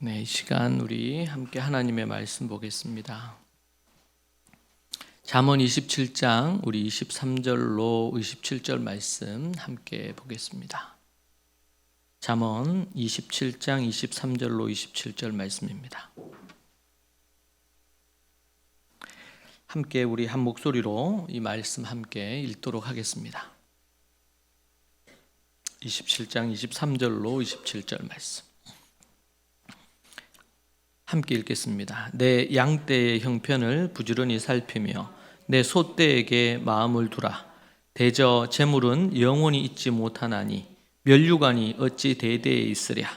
네, 이 시간 우리 함께 하나님의 말씀 보겠습니다. 잠언 27장 우리 23절로 27절 말씀 함께 보겠습니다. 잠언 27장 23절로 27절 말씀입니다. 함께 우리 한 목소리로 이 말씀 함께 읽도록 하겠습니다. 27장 23절로 27절 말씀 함께 읽겠습니다. 내 양떼의 형편을 부지런히 살피며 내 소떼에게 마음을 두라. 대저 재물은 영원히 있지 못하나니 면류관이 어찌 대대에 있으랴.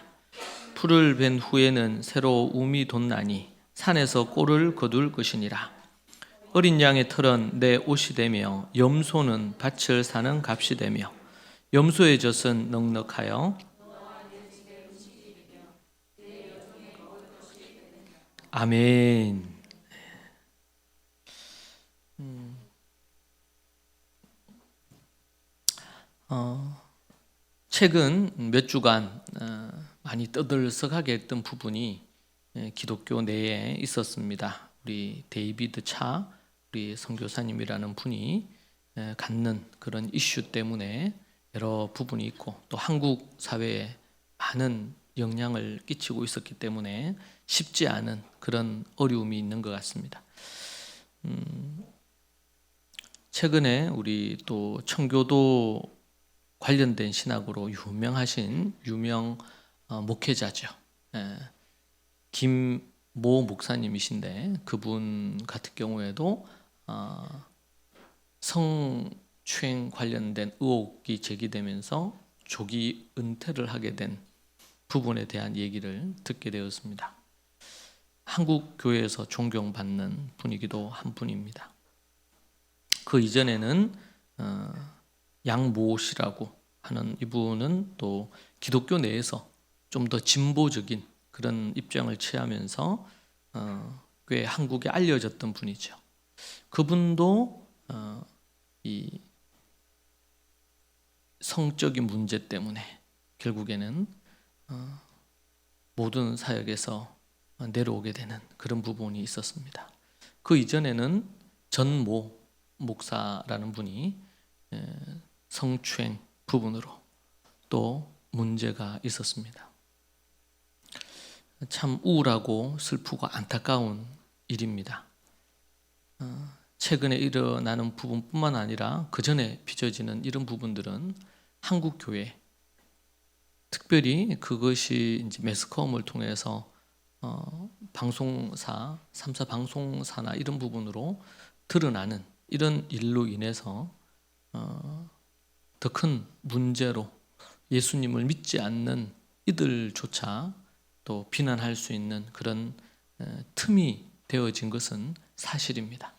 풀을 벤 후에는 새로 움이 돋나니 산에서 꼴을 거둘 것이니라. 어린 양의 털은 내 옷이 되며 염소는 밭을 사는 값이 되며 염소의 젖은 넉넉하여 아멘. 최근 몇 주간 많이 떠들썩하게 했던 부분이 기독교 내에 있었습니다. 우리 데이비드 차 우리 선교사님이라는 분이 갖는 그런 이슈 때문에 여러 부분이 있고 또 한국 사회에 많은 영향을 끼치고 있었기 때문에 쉽지 않은 그런 어려움이 있는 것 같습니다. 최근에 우리 또 청교도 관련된 신학으로 유명하신 목회자죠. 김모 목사님이신데 그분 같은 경우에도 성추행 관련된 의혹이 제기되면서 조기 은퇴를 하게 된 부분에 대한 얘기를 듣게 되었습니다. 한국 교회에서 존경받는 분이기도 한 분입니다. 그 이전에는 양모 씨라고 하는 이분은 또 기독교 내에서 좀 더 진보적인 그런 입장을 취하면서 꽤 한국에 알려졌던 분이죠. 그분도 이 성적인 문제 때문에 결국에는 모든 사역에서 내려오게 되는 그런 부분이 있었습니다. 그 이전에는 전모 목사라는 분이 성추행 부분으로 또 문제가 있었습니다. 참 우울하고 슬프고 안타까운 일입니다. 최근에 일어나는 부분뿐만 아니라 그 전에 빚어지는 이런 부분들은 한국 교회, 특별히 그것이 이제 매스컴을 통해서 방송사, 3사 방송사나 이런 부분으로 드러나는 이런 일로 인해서 더 큰 문제로 예수님을 믿지 않는 이들조차 또 비난할 수 있는 그런 틈이 되어진 것은 사실입니다.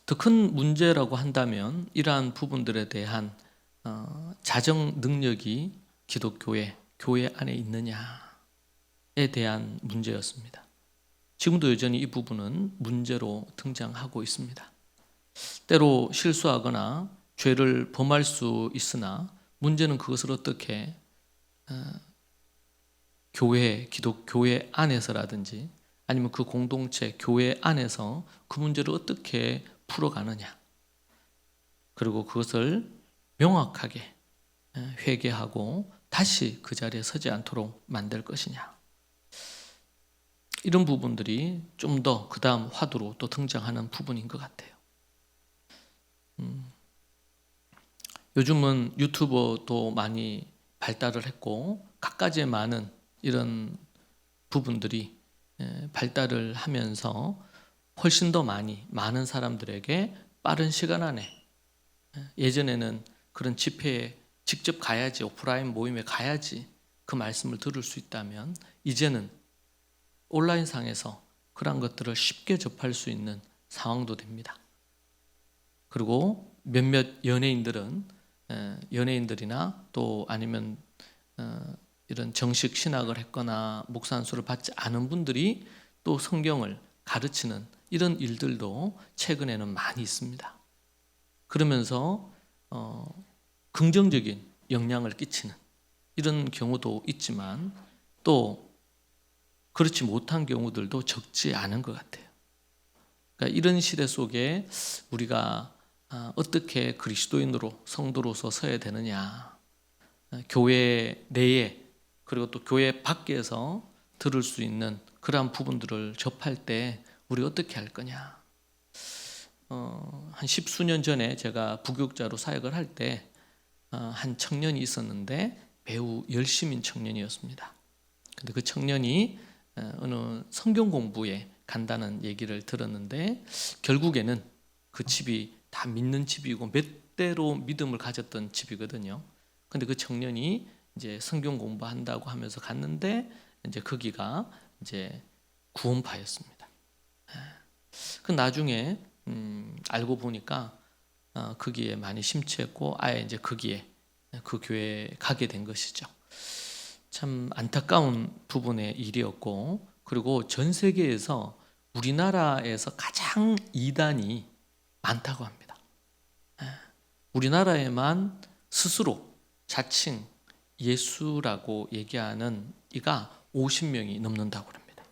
더 큰 문제라고 한다면 이러한 부분들에 대한 자정 능력이 기독교의 교회 안에 있느냐에 대한 문제였습니다. 지금도 여전히 이 부분은 문제로 등장하고 있습니다. 때로 실수하거나 죄를 범할 수 있으나 문제는 그것을 어떻게 기독교회 안에서라든지 아니면 그 공동체 교회 안에서 그 문제를 어떻게 풀어가느냐, 그리고 그것을 명확하게 회개하고 다시 그 자리에 서지 않도록 만들 것이냐, 이런 부분들이 좀 더 그 다음 화두로 또 등장하는 부분인 것 같아요. 요즘은 유튜버도 많이 발달을 했고 갖가지의 많은 이런 부분들이 발달을 하면서 훨씬 더 많은 사람들에게 빠른 시간 안에, 예전에는 그런 집회에 직접 가야지, 오프라인 모임에 가야지 그 말씀을 들을 수 있다면 이제는 온라인상에서 그런 것들을 쉽게 접할 수 있는 상황도 됩니다. 그리고 몇몇 연예인들이나 또 아니면 이런 정식 신학을 했거나 목사 안수를 받지 않은 분들이 또 성경을 가르치는 이런 일들도 최근에는 많이 있습니다. 그러면서 긍정적인 영향을 끼치는 이런 경우도 있지만 또 그렇지 못한 경우들도 적지 않은 것 같아요. 그러니까 이런 시대 속에 우리가 어떻게 그리스도인으로 성도로서 서야 되느냐, 교회 내에 그리고 또 교회 밖에서 들을 수 있는 그러한 부분들을 접할 때 우리 어떻게 할 거냐. 한 십수년 전에 제가 부교육자로 사역을 할 때 한 청년이 있었는데 매우 열심인 청년이었습니다. 근데 그 청년이 어느 성경 공부에 간다는 얘기를 들었는데 결국에는 그 집이 다 믿는 집이고 몇 대로 믿음을 가졌던 집이거든요. 근데 그 청년이 이제 성경 공부한다고 하면서 갔는데 이제 거기가 이제 구원파였습니다. 그 나중에 알고 보니까 거기에 많이 심취했고 아예 이제 거기에 그 교회에 가게 된 것이죠. 참 안타까운 부분의 일이었고, 그리고 전 세계에서 우리나라에서 가장 이단이 많다고 합니다. 우리나라에만 스스로 자칭 예수라고 얘기하는 이가 50명이 넘는다고 합니다.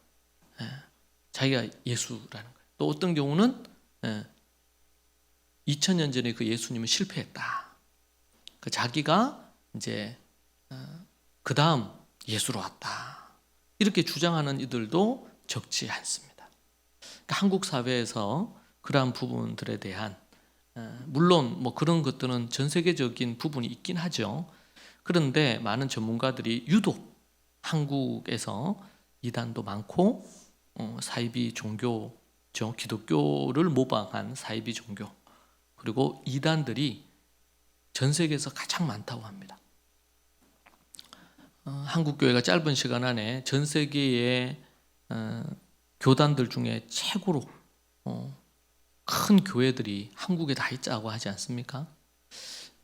자기가 예수라는 거예요. 또 어떤 경우는 2000년 전에 그 예수님은 실패했다. 그 자기가 이제 그 다음 예수로 왔다. 이렇게 주장하는 이들도 적지 않습니다. 그러니까 한국 사회에서 그러한 부분들에 대한 물론 뭐 그런 것들은 전 세계적인 부분이 있긴 하죠. 그런데 많은 전문가들이 유독 한국에서 이단도 많고 사이비 종교죠. 기독교를 모방한 사이비 종교 그리고 이단들이 전 세계에서 가장 많다고 합니다. 한국 교회가 짧은 시간 안에 전 세계의 교단들 중에 최고로 큰 교회들이 한국에 다 있자고 하지 않습니까?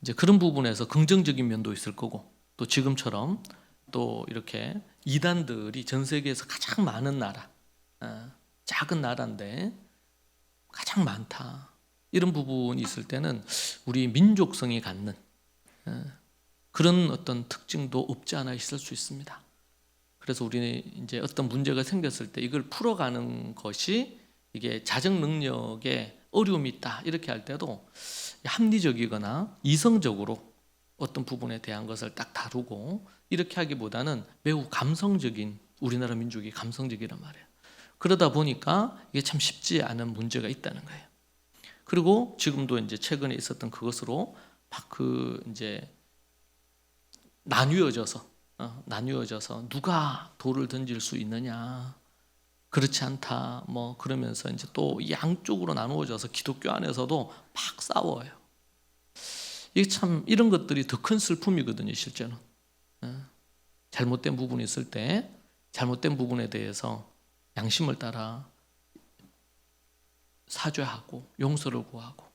이제 그런 부분에서 긍정적인 면도 있을 거고, 또 지금처럼 또 이렇게 이단들이 전 세계에서 가장 많은 나라, 작은 나라인데 가장 많다. 이런 부분이 있을 때는 우리 민족성이 갖는 그런 어떤 특징도 없지 않아 있을 수 있습니다. 그래서 우리는 이제 어떤 문제가 생겼을 때 이걸 풀어가는 것이 이게 자정 능력에 어려움이 있다 이렇게 할 때도 합리적이거나 이성적으로 어떤 부분에 대한 것을 딱 다루고 이렇게 하기보다는 매우 감성적인, 우리나라 민족이 감성적이란 말이에요. 그러다 보니까 이게 참 쉽지 않은 문제가 있다는 거예요. 그리고 지금도 이제 최근에 있었던 그것으로 막 이제 나뉘어져서 누가 돌을 던질 수 있느냐, 그렇지 않다 뭐 그러면서 이제 또 양쪽으로 나누어져서 기독교 안에서도 막 싸워요. 이게 참 이런 것들이 더 큰 슬픔이거든요. 실제는 잘못된 부분이 있을 때 잘못된 부분에 대해서 양심을 따라 사죄하고 용서를 구하고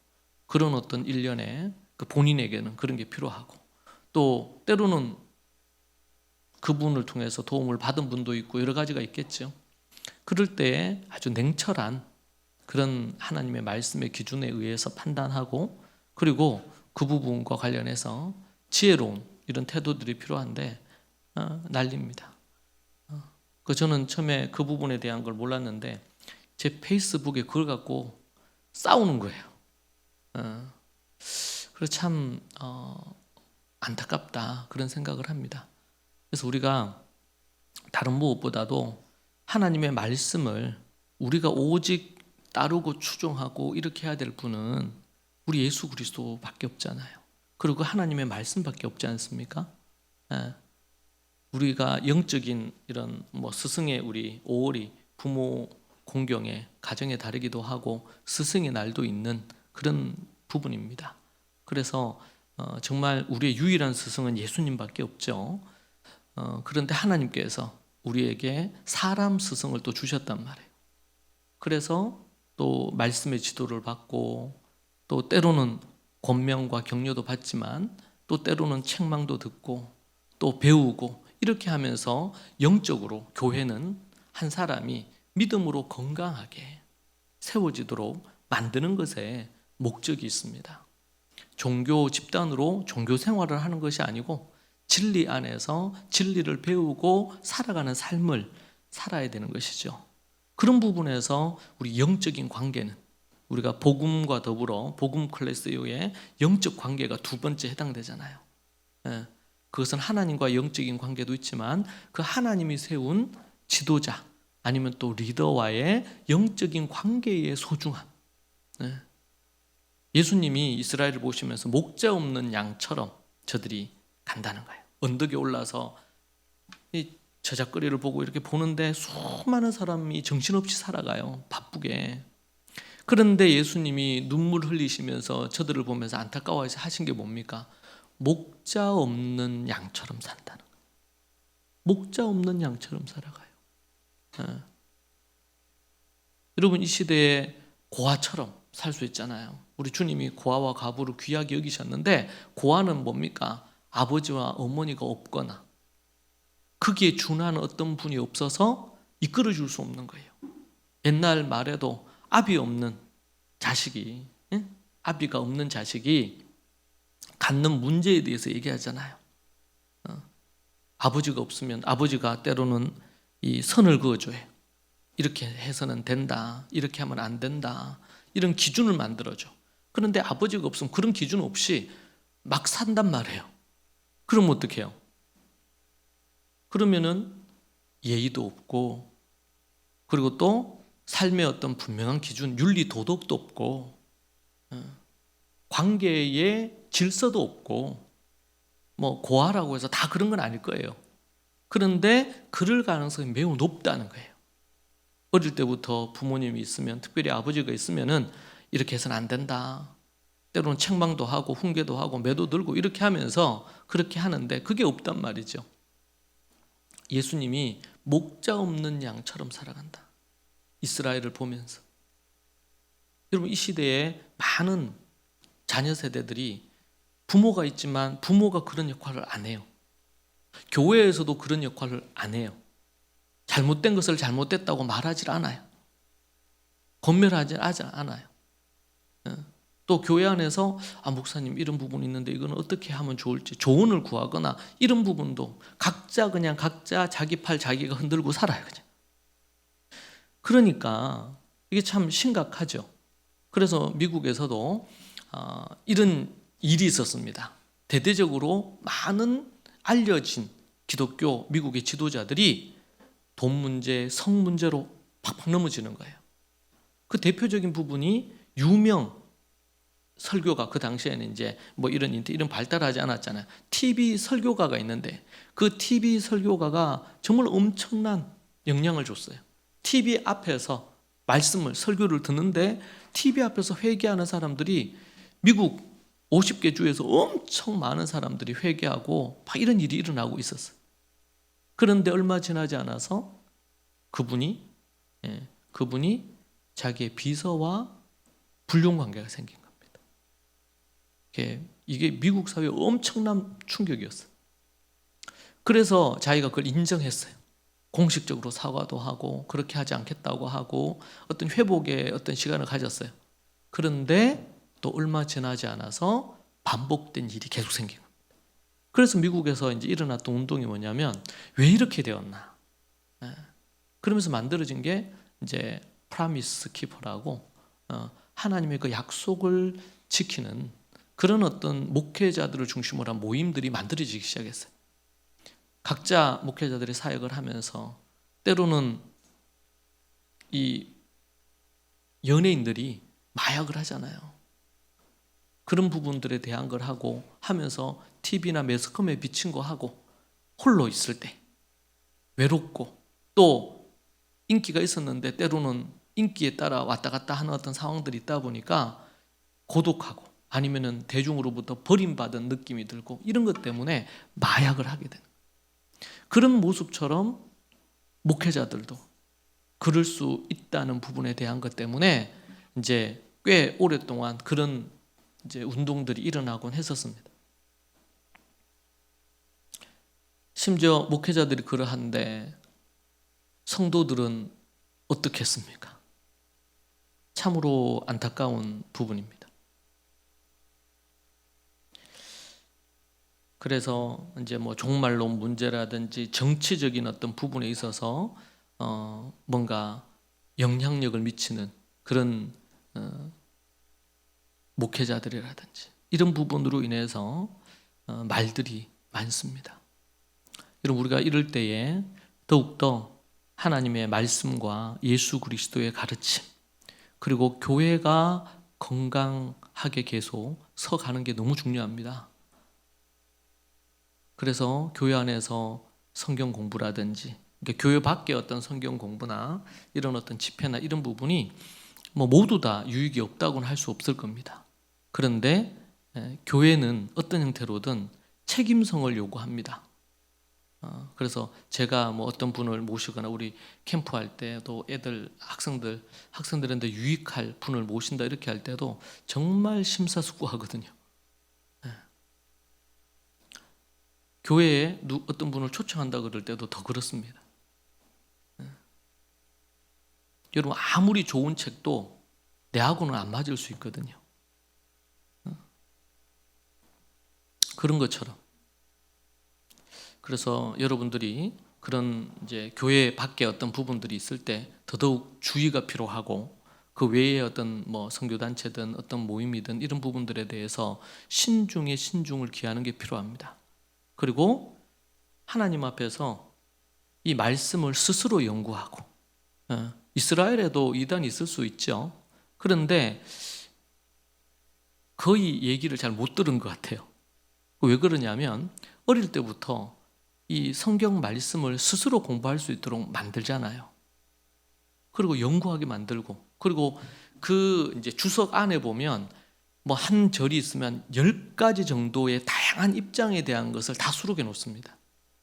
그런 어떤 일련의 그 본인에게는 그런 게 필요하고, 또 때로는 그분을 통해서 도움을 받은 분도 있고 여러 가지가 있겠죠. 그럴 때 아주 냉철한 그런 하나님의 말씀의 기준에 의해서 판단하고, 그리고 그 부분과 관련해서 지혜로운 이런 태도들이 필요한데 난립니다. 저는 처음에 그 부분에 대한 걸 몰랐는데 제 페이스북에 그걸 갖고 싸우는 거예요. 그래서 참 안타깝다 그런 생각을 합니다. 그래서 우리가 다른 무엇보다도 하나님의 말씀을 우리가 오직 따르고 추종하고 이렇게 해야 될 분은 우리 예수 그리스도밖에 없잖아요. 그리고 하나님의 말씀밖에 없지 않습니까? 우리가 영적인 이런 뭐 스승의 우리 5월이 부모 공경에 가정에 다르기도 하고 스승의 날도 있는 그런 부분입니다. 그래서 정말 우리의 유일한 스승은 예수님밖에 없죠. 그런데 하나님께서 우리에게 사람 스승을 또 주셨단 말이에요. 그래서 또 말씀의 지도를 받고 또 때로는 권명과 격려도 받지만 또 때로는 책망도 듣고 또 배우고 이렇게 하면서 영적으로 교회는 한 사람이 믿음으로 건강하게 세워지도록 만드는 것에 목적이 있습니다. 종교 집단으로 종교 생활을 하는 것이 아니고 진리 안에서 진리를 배우고 살아가는 삶을 살아야 되는 것이죠. 그런 부분에서 우리 영적인 관계는 우리가 복음과 더불어 복음 클래스 이후에 영적 관계가 두 번째 해당되잖아요. 그것은 하나님과 영적인 관계도 있지만 그 하나님이 세운 지도자 아니면 또 리더와의 영적인 관계의 소중함. 예수님이 이스라엘을 보시면서 목자 없는 양처럼 저들이 간다는 거예요. 언덕에 올라서 이 저작거리를 보고 이렇게 보는데 수많은 사람이 정신없이 살아가요. 바쁘게. 그런데 예수님이 눈물 흘리시면서 저들을 보면서 안타까워해서 하신 게 뭡니까? 목자 없는 양처럼 산다는 거예요. 목자 없는 양처럼 살아가요. 여러분 이 시대에 고아처럼 살 수 있잖아요. 우리 주님이 고아와 과부를 귀하게 여기셨는데 고아는 뭡니까? 아버지와 어머니가 없거나 거기에 준하는 어떤 분이 없어서 이끌어 줄 수 없는 거예요. 옛날 말에도 아비 없는 자식이, 아비가 없는 자식이 갖는 문제에 대해서 얘기하잖아요. 아버지가 없으면 아버지가 때로는 이 선을 그어줘요. 이렇게 해서는 된다, 이렇게 하면 안 된다, 이런 기준을 만들어줘. 그런데 아버지가 없으면 그런 기준 없이 막 산단 말이에요. 그럼 어떻게 해요? 그러면은 예의도 없고, 그리고 또 삶의 어떤 분명한 기준, 윤리 도덕도 없고, 관계의 질서도 없고, 뭐 고아라고 해서 다 그런 건 아닐 거예요. 그런데 그럴 가능성이 매우 높다는 거예요. 어릴 때부터 부모님이 있으면, 특별히 아버지가 있으면은 이렇게 해서는 안 된다. 때로는 책망도 하고 훈계도 하고 매도 들고 이렇게 하면서 그렇게 하는데 그게 없단 말이죠. 예수님이 목자 없는 양처럼 살아간다. 이스라엘을 보면서. 여러분 이 시대에 많은 자녀 세대들이 부모가 있지만 부모가 그런 역할을 안 해요. 교회에서도 그런 역할을 안 해요. 잘못된 것을 잘못됐다고 말하지 않아요. 권면하지 않아요. 또 교회 안에서 목사님 이런 부분이 있는데 이건 어떻게 하면 좋을지 조언을 구하거나 이런 부분도 각자 자기 팔 자기가 흔들고 살아요. 그냥. 그러니까 이게 참 심각하죠. 그래서 미국에서도 이런 일이 있었습니다. 대대적으로 많은 알려진 기독교 미국의 지도자들이 돈 문제, 성 문제로 팍팍 넘어지는 거예요. 그 대표적인 부분이 유명 설교가 그 당시에는 이제 뭐 이런 발달하지 않았잖아요. TV 설교가가 있는데 그 TV 설교가가 정말 엄청난 영향을 줬어요. TV 앞에서 말씀을 설교를 듣는데 TV 앞에서 회개하는 사람들이 미국 50개 주에서 엄청 많은 사람들이 회개하고 막 이런 일이 일어나고 있었어요. 그런데 얼마 지나지 않아서 그분이 자기의 비서와 불륜 관계가 생긴 겁니다. 이게 미국 사회에 엄청난 충격이었어요. 그래서 자기가 그걸 인정했어요. 공식적으로 사과도 하고 그렇게 하지 않겠다고 하고 어떤 회복의 어떤 시간을 가졌어요. 그런데 또 얼마 지나지 않아서 반복된 일이 계속 생긴 겁니다. 그래서 미국에서 이제 일어났던 운동이 뭐냐면 왜 이렇게 되었나? 그러면서 만들어진 게 이제 프라미스 키퍼라고 하나님의 그 약속을 지키는 그런 어떤 목회자들을 중심으로 한 모임들이 만들어지기 시작했어요. 각자 목회자들이 사역을 하면서 때로는 이 연예인들이 마약을 하잖아요. 그런 부분들에 대한 걸 하고 하면서 TV나 매스컴에 비친 거 하고 홀로 있을 때 외롭고 또 인기가 있었는데 때로는 인기에 따라 왔다 갔다 하는 어떤 상황들이 있다 보니까 고독하고 아니면은 대중으로부터 버림받은 느낌이 들고 이런 것 때문에 마약을 하게 되는 그런 모습처럼 목회자들도 그럴 수 있다는 부분에 대한 것 때문에 이제 꽤 오랫동안 그런 이제 운동들이 일어나곤 했었습니다. 심지어 목회자들이 그러한데 성도들은 어떻게 했습니까? 참으로 안타까운 부분입니다. 그래서 이제 뭐 종말론 문제라든지 정치적인 어떤 부분에 있어서 뭔가 영향력을 미치는 그런 목회자들이라든지 이런 부분으로 인해서 말들이 많습니다. 여러분, 우리가 이럴 때에 더욱더 하나님의 말씀과 예수 그리스도의 가르침, 그리고 교회가 건강하게 계속 서가는 게 너무 중요합니다. 그래서 교회 안에서 성경 공부라든지, 그러니까 교회 밖에 어떤 성경 공부나 이런 어떤 집회나 이런 부분이 뭐 모두 다 유익이 없다고는 할 수 없을 겁니다. 그런데 교회는 어떤 형태로든 책임성을 요구합니다. 그래서 제가 뭐 어떤 분을 모시거나 우리 캠프할 때도 애들 학생들한테 유익할 분을 모신다 이렇게 할 때도 정말 심사숙고하거든요. 교회에 어떤 분을 초청한다 그럴 때도 더 그렇습니다. 여러분, 아무리 좋은 책도 내하고는 안 맞을 수 있거든요. 그런 것처럼. 그래서 여러분들이 그런 이제 교회 밖에 어떤 부분들이 있을 때 더더욱 주의가 필요하고, 그 외에 어떤 뭐 선교단체든 어떤 모임이든 이런 부분들에 대해서 신중에 신중을 기하는 게 필요합니다. 그리고 하나님 앞에서 이 말씀을 스스로 연구하고, 이스라엘에도 이단이 있을 수 있죠. 그런데 거의 얘기를 잘 못 들은 것 같아요. 왜 그러냐면 어릴 때부터 이 성경 말씀을 스스로 공부할 수 있도록 만들잖아요. 그리고 연구하게 만들고, 그리고 그 이제 주석 안에 보면 뭐 한 절이 있으면 10가지 정도의 다양한 입장에 대한 것을 다 수록해 놓습니다.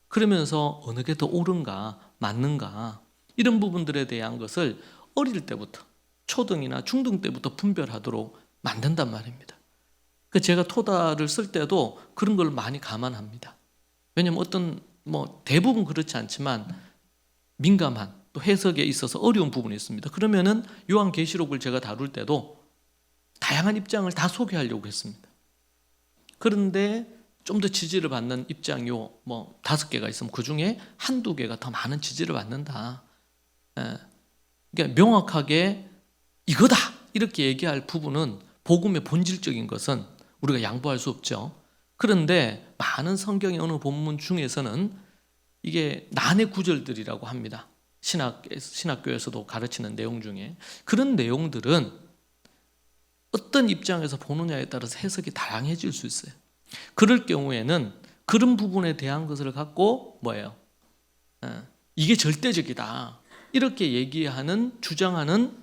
그러면서 어느 게 더 옳은가 맞는가 이런 부분들에 대한 것을 어릴 때부터, 초등이나 중등 때부터 분별하도록 만든단 말입니다. 제가 토다를 쓸 때도 그런 걸 많이 감안합니다. 왜냐하면 어떤 뭐 대부분 그렇지 않지만 민감한 또 해석에 있어서 어려운 부분이 있습니다. 그러면은 요한계시록을 제가 다룰 때도 다양한 입장을 다 소개하려고 했습니다. 그런데 좀 더 지지를 받는 입장이 뭐 5개가 있으면 그 중에 한두 개가 더 많은 지지를 받는다. 그러니까 명확하게 이거다 이렇게 얘기할 부분은, 복음의 본질적인 것은 우리가 양보할 수 없죠. 그런데 많은 성경의 어느 본문 중에서는 이게 난해 구절들이라고 합니다. 신학교에서도 가르치는 내용 중에 그런 내용들은 어떤 입장에서 보느냐에 따라서 해석이 다양해질 수 있어요. 그럴 경우에는 그런 부분에 대한 것을 갖고 뭐예요? 이게 절대적이다 이렇게 얘기하는, 주장하는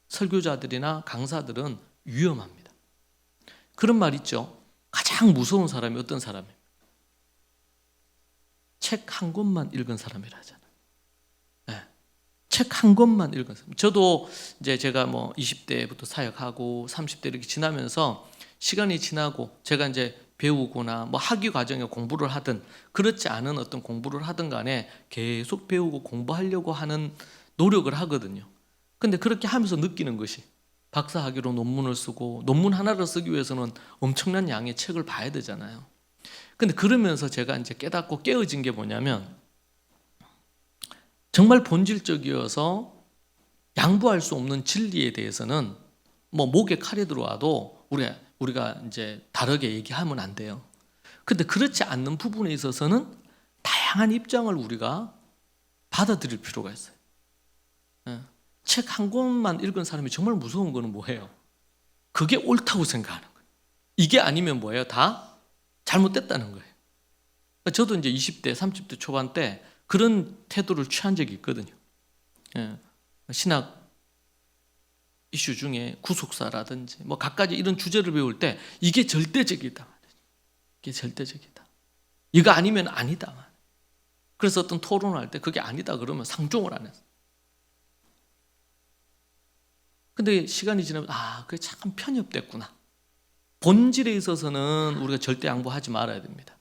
설교자들이나 강사들은 위험합니다. 그런 말 있죠. 가장 무서운 사람이 어떤 사람이에요? 책 한 권만 읽은 사람이라 하잖아요. 책 한 권만 읽은 사람. 저도 이제 제가 뭐 20대부터 사역하고 30대 이렇게 지나면서 시간이 지나고 제가 이제 배우거나 뭐 학위 과정에 공부를 하든 그렇지 않은 어떤 공부를 하든 간에 계속 배우고 공부하려고 하는 노력을 하거든요. 근데 그렇게 하면서 느끼는 것이, 박사학위로 논문을 쓰고 논문 하나를 쓰기 위해서는 엄청난 양의 책을 봐야 되잖아요. 근데 그러면서 제가 이제 깨닫고 깨어진 게 뭐냐면, 정말 본질적이어서 양보할 수 없는 진리에 대해서는 뭐 목에 칼이 들어와도 우리가 이제 다르게 얘기하면 안 돼요. 근데 그렇지 않는 부분에 있어서는 다양한 입장을 우리가 받아들일 필요가 있어요. 책 한 권만 읽은 사람이 정말 무서운 거는 뭐예요? 그게 옳다고 생각하는 거예요. 이게 아니면 뭐예요? 다 잘못됐다는 거예요. 저도 이제 20대, 30대 초반 때 그런 태도를 취한 적이 있거든요. 신학 이슈 중에 구속사라든지 뭐 각가지 이런 주제를 배울 때 이게 절대적이다. 이게 절대적이다. 이거 아니면 아니다. 그래서 어떤 토론을 할 때 그게 아니다 그러면 상종을 안 했어요. 근데 시간이 지나면 그게 참 편협됐구나. 본질에 있어서는 우리가 절대 양보하지 말아야 됩니다.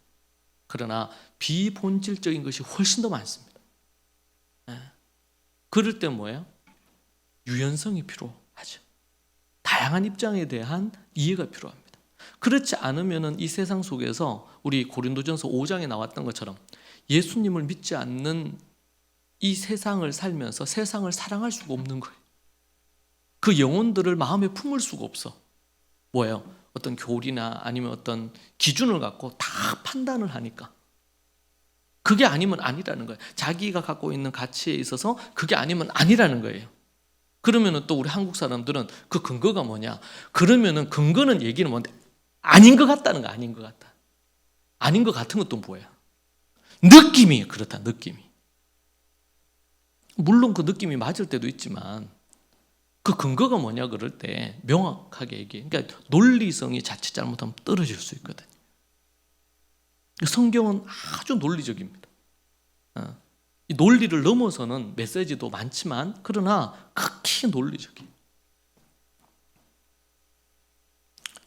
그러나 비본질적인 것이 훨씬 더 많습니다. 그럴 때 뭐예요? 유연성이 필요하죠. 다양한 입장에 대한 이해가 필요합니다. 그렇지 않으면은 이 세상 속에서 우리 고린도전서 5장에 나왔던 것처럼 예수님을 믿지 않는 이 세상을 살면서 세상을 사랑할 수가 없는 거예요. 그 영혼들을 마음에 품을 수가 없어. 뭐예요? 어떤 교리나 아니면 어떤 기준을 갖고 다 판단을 하니까. 그게 아니면 아니라는 거예요. 자기가 갖고 있는 가치에 있어서 그게 아니면 아니라는 거예요. 그러면은 또 우리 한국 사람들은 그 근거가 뭐냐? 그러면은 근거는 얘기는 뭔데? 아닌 것 같다는 거, 아닌 것 같다. 아닌 것 같은 것도 뭐야? 느낌이 그렇다, 느낌이. 물론 그 느낌이 맞을 때도 있지만 그 근거가 뭐냐 그럴 때 명확하게 얘기해. 그러니까 논리성이 자칫 잘못하면 떨어질 수 있거든요. 성경은 아주 논리적입니다. 이 논리를 넘어서는 메시지도 많지만 그러나 극히 논리적이에요.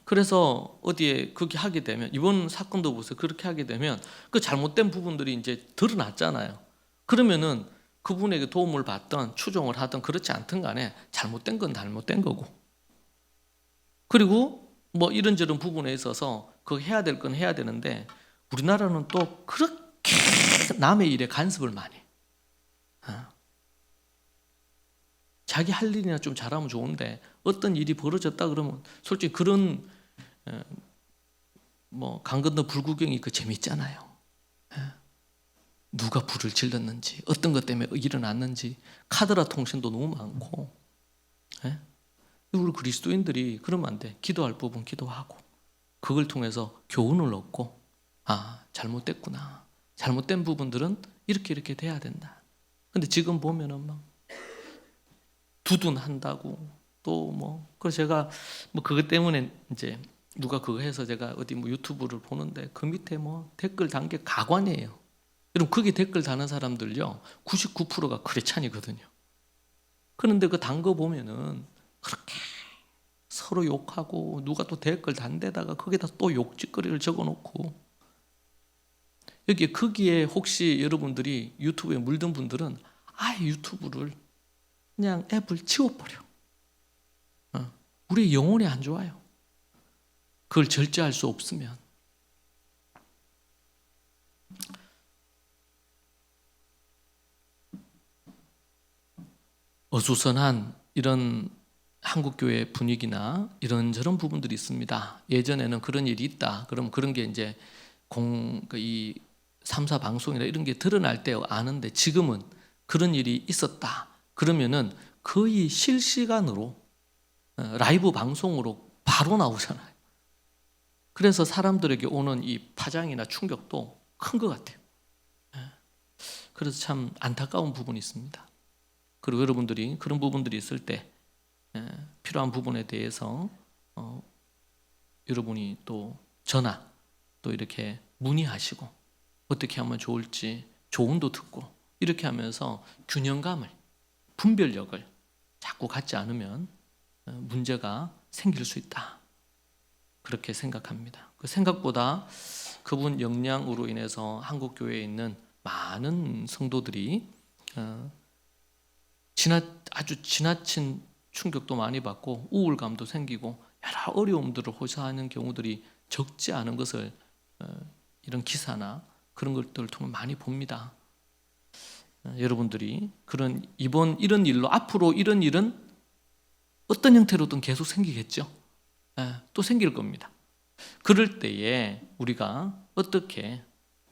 그래서 어디에 그렇게 하게 되면 이번 사건도 보세요. 그렇게 하게 되면 그 잘못된 부분들이 이제 드러났잖아요. 그러면은 그분에게 도움을 받던 추종을 하던 그렇지 않든 간에 잘못된 건 잘못된 거고, 그리고 뭐 이런저런 부분에 있어서 그 해야 될 건 해야 되는데 우리나라는 또 그렇게 남의 일에 간섭을 많이 해. 자기 할 일이나 좀 잘하면 좋은데 어떤 일이 벌어졌다 그러면 솔직히 그런 뭐 강 건너 불구경이 그 재밌잖아요. 누가 불을 질렀는지, 어떤 것 때문에 일어났는지, 카드라 통신도 너무 많고. 우리 그리스도인들이 그러면 안 돼. 기도할 부분 기도하고 그걸 통해서 교훈을 얻고, 아, 잘못됐구나. 잘못된 부분들은 이렇게 이렇게 돼야 된다. 근데 지금 보면은 막 두둔한다고 또 뭐, 그래서 제가 뭐 그것 때문에 이제 누가 그거 해서 제가 어디 뭐 유튜브를 보는데 그 밑에 뭐 댓글 단 게 가관이에요. 여러분, 거기 댓글 다는 사람들요 99%가 크리스찬이거든요. 그런데 그 단 거 보면은 그렇게 서로 욕하고 누가 또 댓글 단 데다가 거기다 또 욕짓거리를 적어놓고, 거기에 혹시 여러분들이 유튜브에 물든 분들은 아예 유튜브를 그냥 앱을 지워버려. 우리 영혼이 안 좋아요. 그걸 절제할 수 없으면. 어수선한 이런 한국교회 분위기나 이런저런 부분들이 있습니다. 예전에는 그런 일이 있다. 그럼 그런 게 이제 이 3사 방송이나 이런 게 드러날 때 아는데, 지금은 그런 일이 있었다. 그러면은 거의 실시간으로 라이브 방송으로 바로 나오잖아요. 그래서 사람들에게 오는 이 파장이나 충격도 큰 것 같아요. 그래서 참 안타까운 부분이 있습니다. 그리고 여러분들이 그런 부분들이 있을 때 필요한 부분에 대해서 여러분이 또 전화 또 이렇게 문의하시고 어떻게 하면 좋을지 조언도 듣고 이렇게 하면서 균형감을, 분별력을 자꾸 갖지 않으면 문제가 생길 수 있다. 그렇게 생각합니다. 그 생각보다 그분 역량으로 인해서 한국 교회에 있는 많은 성도들이 아주 지나친 충격도 많이 받고 우울감도 생기고 여러 어려움들을 호소하는 경우들이 적지 않은 것을 이런 기사나 그런 것들을 통해 많이 봅니다. 여러분들이 이번 이런 일로 앞으로 이런 일은 어떤 형태로든 계속 생기겠죠. 또 생길 겁니다. 그럴 때에 우리가 어떻게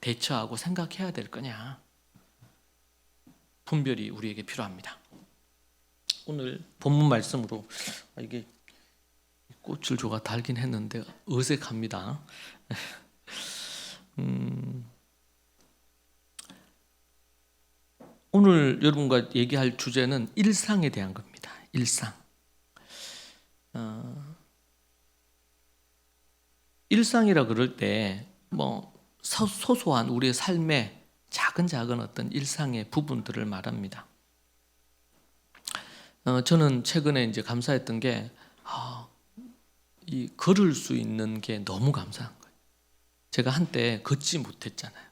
대처하고 생각해야 될 거냐, 분별이 우리에게 필요합니다. 오늘 본문 말씀으로 이게 꽃을 조가 달긴 했는데 어색합니다. 오늘 여러분과 얘기할 주제는 일상에 대한 겁니다. 일상. 일상이라 그럴 때 뭐 소소한 우리의 삶의 작은 어떤 일상의 부분들을 말합니다. 저는 최근에 이제 감사했던 게 이 걸을 수 있는 게 너무 감사한 거예요. 제가 한때 걷지 못했잖아요.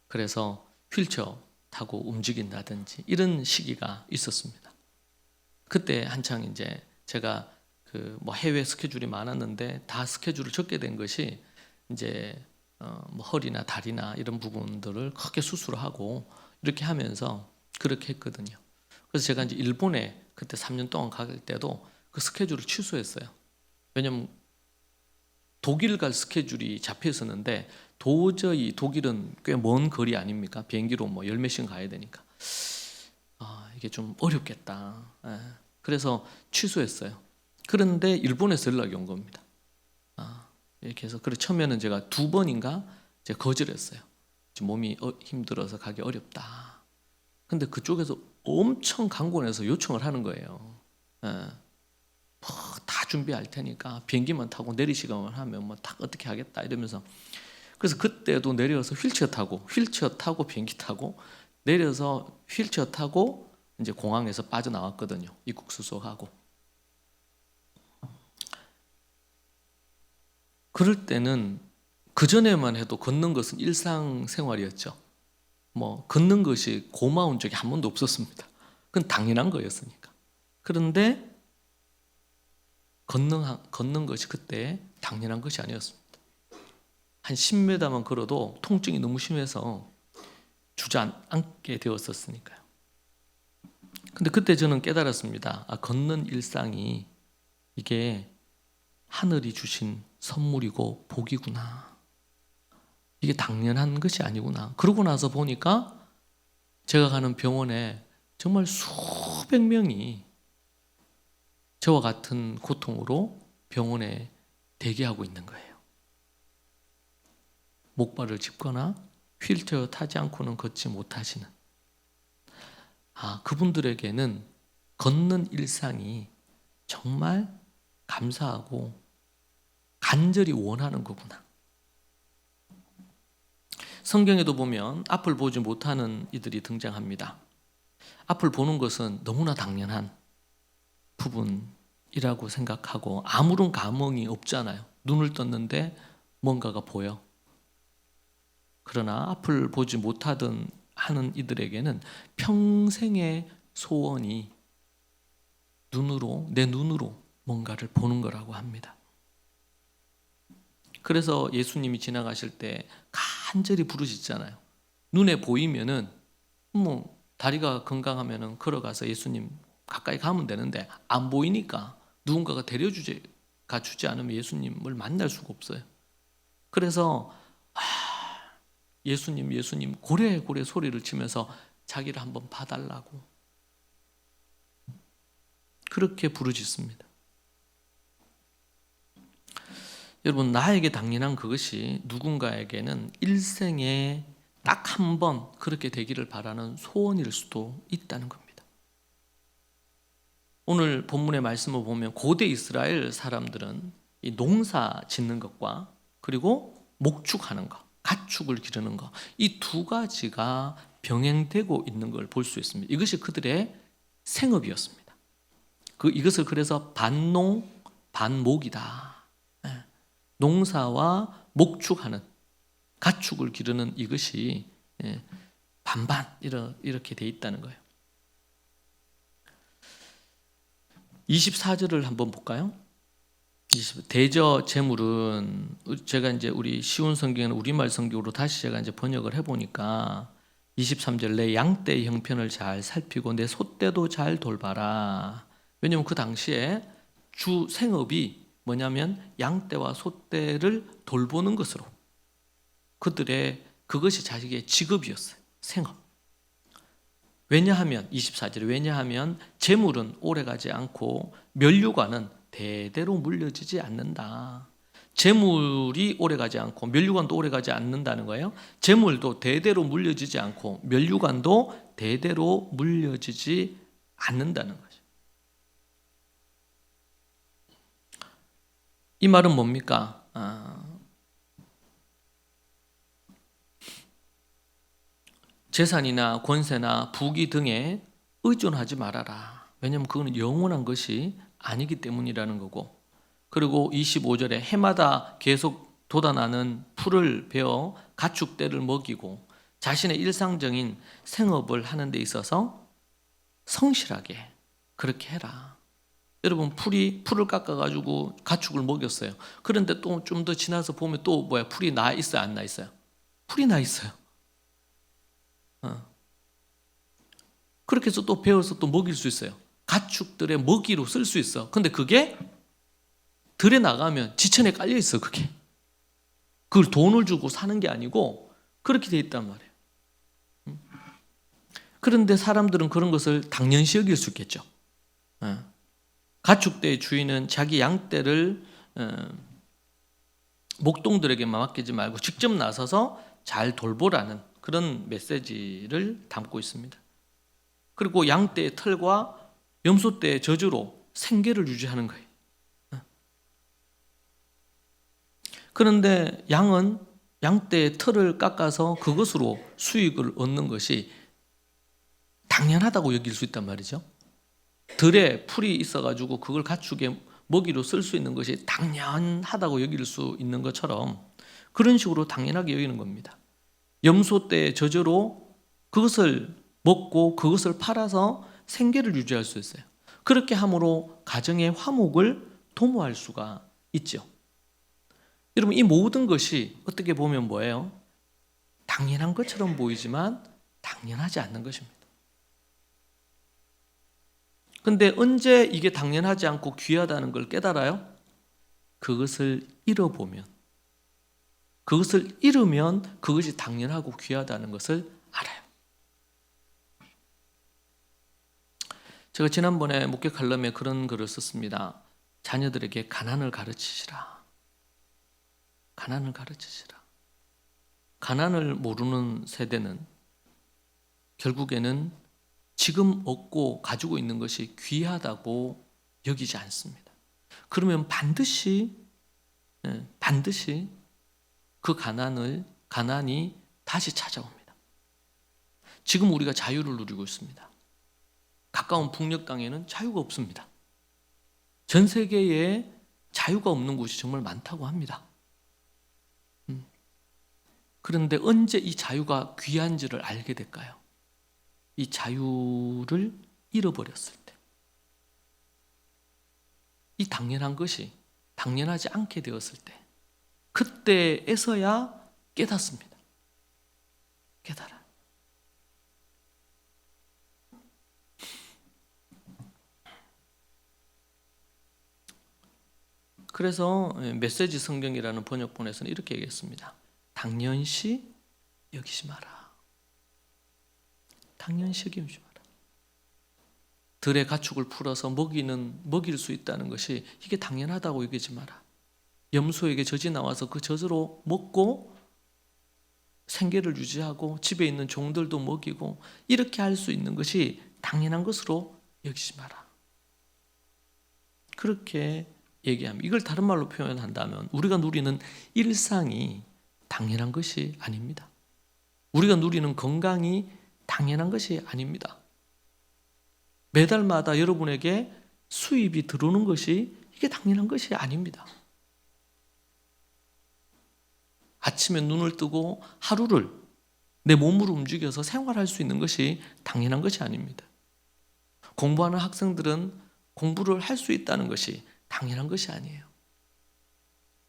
그래서 휠체어 타고 움직인다든지 이런 시기가 있었습니다. 그때 한창 이제 제가 그 뭐 해외 스케줄이 많았는데 다 스케줄을 적게 된 것이 이제 뭐 허리나 다리나 이런 부분들을 크게 수술을 하고 이렇게 하면서 그렇게 했거든요. 그래서 제가 이제 일본에 그때 3년 동안 갈 때도 그 스케줄을 취소했어요. 왜냐면 독일 갈 스케줄이 잡혀 있었는데 도저히 독일은 꽤 먼 거리 아닙니까? 비행기로 뭐 열 몇 시간 가야 되니까 이게 좀 어렵겠다. 그래서 취소했어요. 그런데 일본에서 연락이 온 겁니다. 이렇게 해서 그래 처음에는 제가 2번인가 제가 거절했어요. 몸이 힘들어서 가기 어렵다. 근데 그쪽에서 엄청 강권해서 요청을 하는 거예요. 다 준비할 테니까 비행기만 타고 내리시기만 하면 뭐 다 어떻게 하겠다 이러면서. 그래서 그때도 내려서 휠체어 타고 비행기 타고 내려서 휠체어 타고 이제 공항에서 빠져나왔거든요. 입국 수속하고. 그럴 때는 그 전에만 해도 걷는 것은 일상생활이었죠. 뭐 걷는 것이 고마운 적이 한 번도 없었습니다. 그건 당연한 거였으니까. 그런데 걷는 것이 그때 당연한 것이 아니었습니다. 한 10m만 걸어도 통증이 너무 심해서 주저앉게 되었었으니까요. 근데 그때 저는 깨달았습니다. 걷는 일상이 이게 하늘이 주신 선물이고 복이구나. 이게 당연한 것이 아니구나. 그러고 나서 보니까 제가 가는 병원에 정말 수백 명이 저와 같은 고통으로 병원에 대기하고 있는 거예요. 목발을 짚거나 휠체어 타지 않고는 걷지 못하시는 그분들에게는 걷는 일상이 정말 감사하고 간절히 원하는 거구나. 성경에도 보면 앞을 보지 못하는 이들이 등장합니다. 앞을 보는 것은 너무나 당연한 부분이라고 생각하고 아무런 감흥이 없잖아요. 눈을 떴는데 뭔가가 보여. 그러나 앞을 보지 못하던 하는 이들에게는 평생의 소원이 내 눈으로 뭔가를 보는 거라고 합니다. 그래서 예수님이 지나가실 때 간절히 부르시잖아요. 눈에 보이면은 뭐 다리가 건강하면은 걸어가서 예수님 가까이 가면 되는데 안 보이니까 누군가가 주지 않으면 예수님을 만날 수가 없어요. 그래서 예수님 고래고래 소리를 치면서 자기를 한번 봐달라고 그렇게 부르짖습니다. 여러분, 나에게 당연한 그것이 누군가에게는 일생에 딱 한 번 그렇게 되기를 바라는 소원일 수도 있다는 겁니다. 오늘 본문의 말씀을 보면 고대 이스라엘 사람들은 이 농사 짓는 것과 그리고 목축하는 것, 가축을 기르는 것, 이 두 가지가 병행되고 있는 걸 볼 수 있습니다. 이것이 그들의 생업이었습니다. 이것을 그래서 반농 반목이다. 농사와 목축하는, 가축을 기르는 이것이 반반 이렇게 돼 있다는 거예요. 24절을 한번 볼까요? 대저 제물은 제가 이제 우리 쉬운 성경은 우리말 성경으로 다시 제가 이제 번역을 해보니까 23절 내 양떼의 형편을 잘 살피고 내 소떼도 잘 돌봐라. 왜냐하면 그 당시에 주 생업이 뭐냐면 양떼와 소떼를 돌보는 것으로 그것이 자식의 직업이었어요. 생업. 왜냐하면 24절에 왜냐하면 재물은 오래가지 않고 면류관은 대대로 물려지지 않는다. 재물이 오래가지 않고 면류관도 오래가지 않는다는 거예요. 재물도 대대로 물려지지 않고 면류관도 대대로 물려지지 않는다는 거죠. 이 말은 뭡니까? 재산이나 권세나 부귀 등에 의존하지 말아라. 왜냐하면 그거는 영원한 것이 아니기 때문이라는 거고, 그리고 25절에 해마다 계속 돋아나는 풀을 베어 가축떼를 먹이고 자신의 일상적인 생업을 하는 데 있어서 성실하게 그렇게 해라. 여러분 풀을 깎아가지고 가축을 먹였어요. 그런데 또 좀 더 지나서 보면 또 풀이 나 있어요, 안 나 있어요? 풀이 나 있어요. 그렇게 해서 또 베어서 또 먹일 수 있어요. 가축들의 먹이로 쓸 수 있어. 근데 그게 들에 나가면 지천에 깔려 있어. 그게 그걸 돈을 주고 사는 게 아니고 그렇게 돼 있단 말이에요. 그런데 사람들은 그런 것을 당연시 여길 수 있겠죠. 가축대의 주인은 자기 양떼를 목동들에게만 맡기지 말고 직접 나서서 잘 돌보라는 그런 메시지를 담고 있습니다. 그리고 양떼의 털과 염소떼의 젖으로 생계를 유지하는 거예요. 그런데 양은 양떼의 털을 깎아서 그것으로 수익을 얻는 것이 당연하다고 여길 수 있단 말이죠. 들에 풀이 있어가지고 그걸 가축의 먹이로 쓸 수 있는 것이 당연하다고 여길 수 있는 것처럼 그런 식으로 당연하게 여기는 겁니다. 염소떼의 젖으로 그것을 먹고 그것을 팔아서 생계를 유지할 수 있어요. 그렇게 함으로 가정의 화목을 도모할 수가 있죠. 여러분, 이 모든 것이 어떻게 보면 뭐예요? 당연한 것처럼 보이지만 당연하지 않는 것입니다. 근데 언제 이게 당연하지 않고 귀하다는 걸 깨달아요? 그것을 잃어보면, 그것을 잃으면 그것이 당연하고 귀하다는 것을 알아요. 제가 지난번에 목회 칼럼에 그런 글을 썼습니다. 자녀들에게 가난을 가르치시라. 가난을 가르치시라. 가난을 모르는 세대는 결국에는 지금 얻고 가지고 있는 것이 귀하다고 여기지 않습니다. 그러면 반드시 그 가난이 다시 찾아옵니다. 지금 우리가 자유를 누리고 있습니다. 가까운 북녘 땅에는 자유가 없습니다. 전 세계에 자유가 없는 곳이 정말 많다고 합니다. 그런데 언제 이 자유가 귀한지를 알게 될까요? 이 자유를 잃어버렸을 때, 이 당연한 것이 당연하지 않게 되었을 때, 그때에서야 깨닫습니다. 깨달아요. 그래서 메시지 성경이라는 번역본에서는 이렇게 얘기했습니다. 당연시 여기지 마라. 당연시 여기지 마라. 들의 가축을 풀어서 먹일 수 있다는 것이 이게 당연하다고 여기지 마라. 염소에게 젖이 나와서 그 젖으로 먹고 생계를 유지하고 집에 있는 종들도 먹이고 이렇게 할 수 있는 것이 당연한 것으로 여기지 마라. 그렇게 얘기합니다. 이걸 다른 말로 표현한다면 우리가 누리는 일상이 당연한 것이 아닙니다. 우리가 누리는 건강이 당연한 것이 아닙니다. 매달마다 여러분에게 수입이 들어오는 것이 이게 당연한 것이 아닙니다. 아침에 눈을 뜨고 하루를 내 몸으로 움직여서 생활할 수 있는 것이 당연한 것이 아닙니다. 공부하는 학생들은 공부를 할 수 있다는 것이 당연한 것이 아니에요.